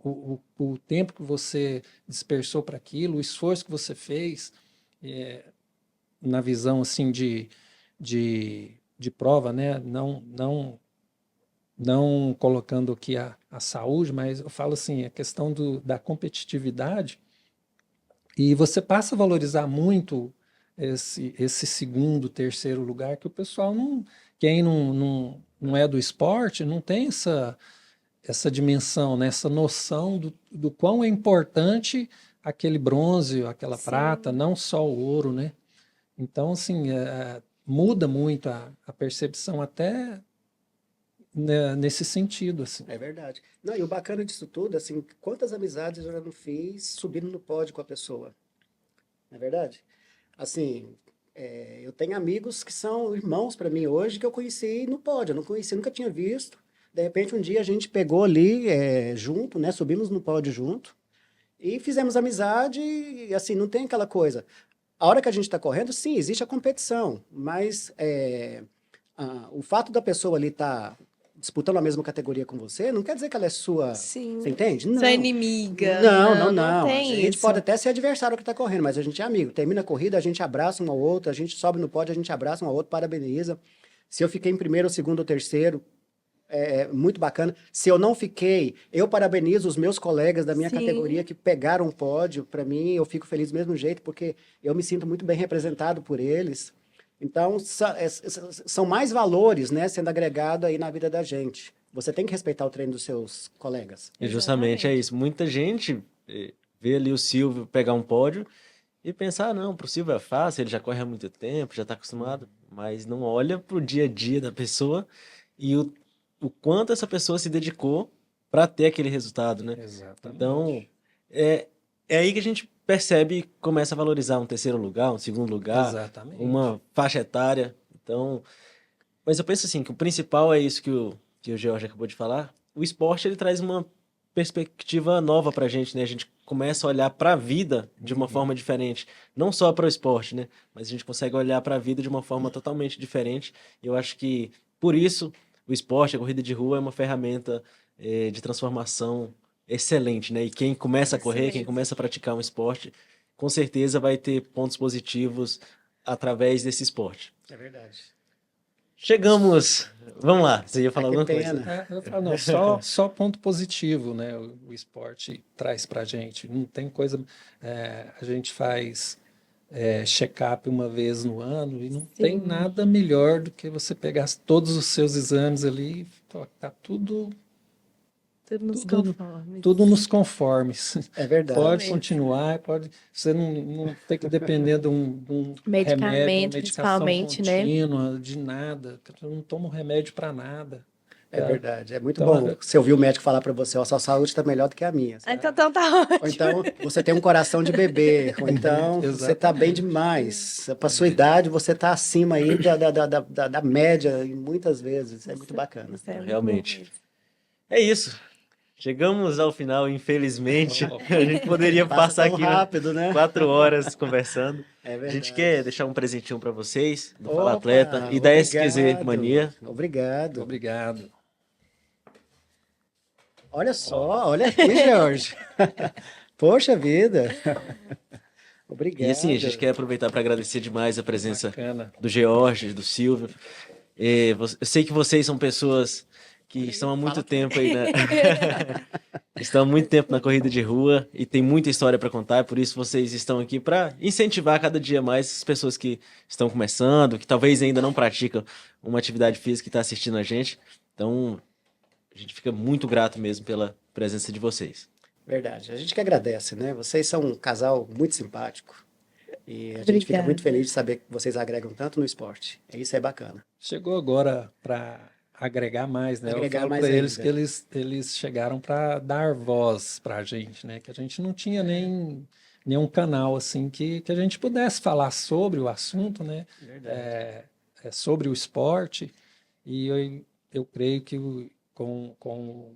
o tempo que você dispersou para aquilo, o esforço que você fez, na visão assim de prova, né? Não colocando aqui a saúde, mas eu falo assim, a questão da competitividade, e você passa a valorizar muito esse segundo, terceiro lugar, que o pessoal quem não é do esporte, não tem essa dimensão, né? Essa noção do quão é importante aquele bronze, aquela prata, não só o ouro, né? Então, assim, muda muito a percepção até nesse sentido, assim. É verdade. Não, e o bacana disso tudo, assim, quantas amizades eu já não fiz subindo no pódio com a pessoa. Não é verdade? Assim, eu tenho amigos que são irmãos para mim hoje que eu conheci no pódio, eu não conheci, nunca tinha visto. De repente, um dia a gente pegou ali junto, né? Subimos no pódio junto e fizemos amizade e, assim, não tem aquela coisa. A hora que a gente está correndo, sim, existe a competição, mas o fato da pessoa ali estar disputando a mesma categoria com você, não quer dizer que ela é sua. Sim. Você entende? Não. Sua inimiga. Não. Tem A gente isso. pode até ser adversário que tá correndo, mas a gente é amigo. Termina a corrida, a gente abraça um ao outro, a gente sobe no pódio, a gente abraça um ao outro, parabeniza. Se eu fiquei em primeiro, segundo ou terceiro, é muito bacana. Se eu não fiquei, eu parabenizo os meus colegas da minha Sim. categoria que pegaram o pódio. Para mim, eu fico feliz do mesmo jeito, porque eu me sinto muito bem representado por eles. Então, são mais valores, né, sendo agregado aí na vida da gente. Você tem que respeitar o treino dos seus colegas. E justamente é isso. Muita gente vê ali o Silvio pegar um pódio e pensar, não, pro Silvio é fácil, ele já corre há muito tempo, já tá acostumado, mas não olha pro dia a dia da pessoa e o quanto essa pessoa se dedicou para ter aquele resultado, né? Exatamente. Então, é aí que a gente percebe e começa a valorizar um terceiro lugar, um segundo lugar, Exatamente. uma faixa etária. Então, mas eu penso assim, que o principal é isso que o George acabou de falar. O esporte, ele traz uma perspectiva nova pra gente, né? A gente começa a olhar pra vida de uma forma diferente. Não só para o esporte, né? Mas a gente consegue olhar pra vida de uma forma totalmente diferente. E eu acho que, por isso, o esporte, a corrida de rua é uma ferramenta de transformação excelente, né? E quem começa a correr, quem começa a praticar um esporte, com certeza vai ter pontos positivos através desse esporte. É verdade. Chegamos. Vamos lá, você ia falar Que alguma coisa? pena. Eu falo, não, só ponto positivo, né? O esporte traz pra gente. Não tem coisa. A gente faz check-up uma vez no ano e não tem nada melhor do que você pegar todos os seus exames ali e tá tudo Tudo nos conformes. nos conformes. É verdade. Pode continuar, você não tem que depender de um Medicamento, remédio, uma medicação principalmente, né? contínua, de nada. Eu não tomo remédio para nada. É verdade. É muito Então, bom você ouvir o médico falar para você, ó, a sua saúde está melhor do que a minha. Ah, então tá Ou ótimo. então você tem um coração de bebê, ou então você está bem demais. Para sua idade, você está acima aí da média, e muitas vezes. É muito bacana. Isso é muito Realmente. bom mesmo. É isso. Chegamos ao final, infelizmente. A gente poderia Passa passar tão aqui rápido, né? 4 horas conversando. É A verdade. gente quer deixar um presentinho para vocês, do Fala Opa, Atleta e da SQZ obrigado. Mania. Obrigado. Obrigado. Olha só, olha aqui, Jorge. Poxa vida. Obrigado. E assim, a gente quer aproveitar para agradecer demais a presença Bacana. do George, do Silvio. Eu sei que vocês são pessoas que estão há muito tempo aí, né? Estão há muito tempo na corrida de rua e tem muita história para contar, e por isso vocês estão aqui para incentivar cada dia mais as pessoas que estão começando, que talvez ainda não praticam uma atividade física e estão assistindo a gente. Então, a gente fica muito grato mesmo pela presença de vocês. Verdade. A gente que agradece, né? Vocês são um casal muito simpático. E a gente fica Obrigada. muito feliz de saber que vocês agregam tanto no esporte. E isso é bacana. Chegou agora para agregar mais, né? Agregar Eu falo mais para eles ainda. que eles chegaram para dar voz para a gente, né? Que a gente não tinha nenhum canal assim que a gente pudesse falar sobre o assunto, né? Sobre o esporte. E eu creio que com o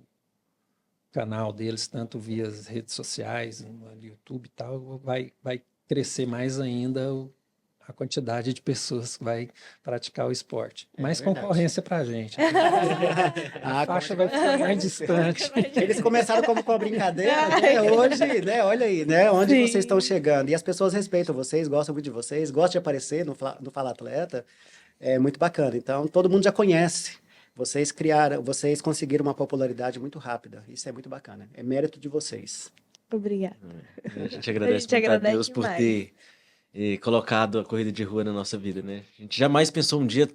canal deles, tanto via as redes sociais, no YouTube e tal, vai crescer mais ainda a quantidade de pessoas que vai praticar o esporte. Mais verdade. concorrência para a gente. Ah, A faixa vai ficar mais distante. Eles começaram como com a brincadeira, né? Hoje, né? Olha aí, né? Onde Sim. vocês estão chegando. E as pessoas respeitam vocês, gostam muito de vocês, gostam de aparecer no Fala Atleta. É muito bacana. Então, todo mundo já conhece. Vocês conseguiram uma popularidade muito rápida. Isso é muito bacana. É mérito de vocês. Obrigada. A gente agradece muito a agradece Deus por demais. ter colocado a corrida de rua na nossa vida, né? A gente jamais pensou um dia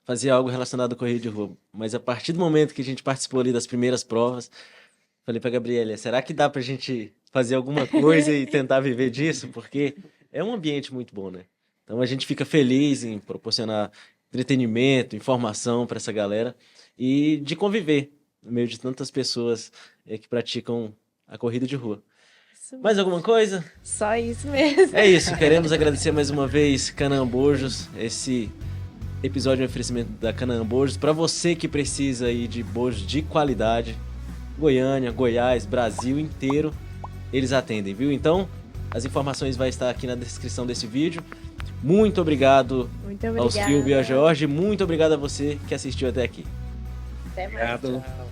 fazer algo relacionado à corrida de rua, mas a partir do momento que a gente participou ali das primeiras provas, falei pra Gabriela, será que dá pra gente fazer alguma coisa e tentar viver disso? Porque é um ambiente muito bom, né? Então a gente fica feliz em proporcionar entretenimento, informação para essa galera e de conviver no meio de tantas pessoas que praticam a corrida de rua. Isso Mais alguma coisa? Só isso mesmo. É isso, queremos agradecer mais uma vez Canaã Bojos. Esse episódio é um oferecimento da Canaã Bojos. Para você que precisa aí de bojos de qualidade, Goiânia, Goiás, Brasil inteiro, eles atendem, viu? Então, as informações vão estar aqui na descrição desse vídeo. Muito obrigado Muito ao obrigada. Silvio e ao Jorge. Muito obrigado a você que assistiu até aqui. Até mais. Obrigado.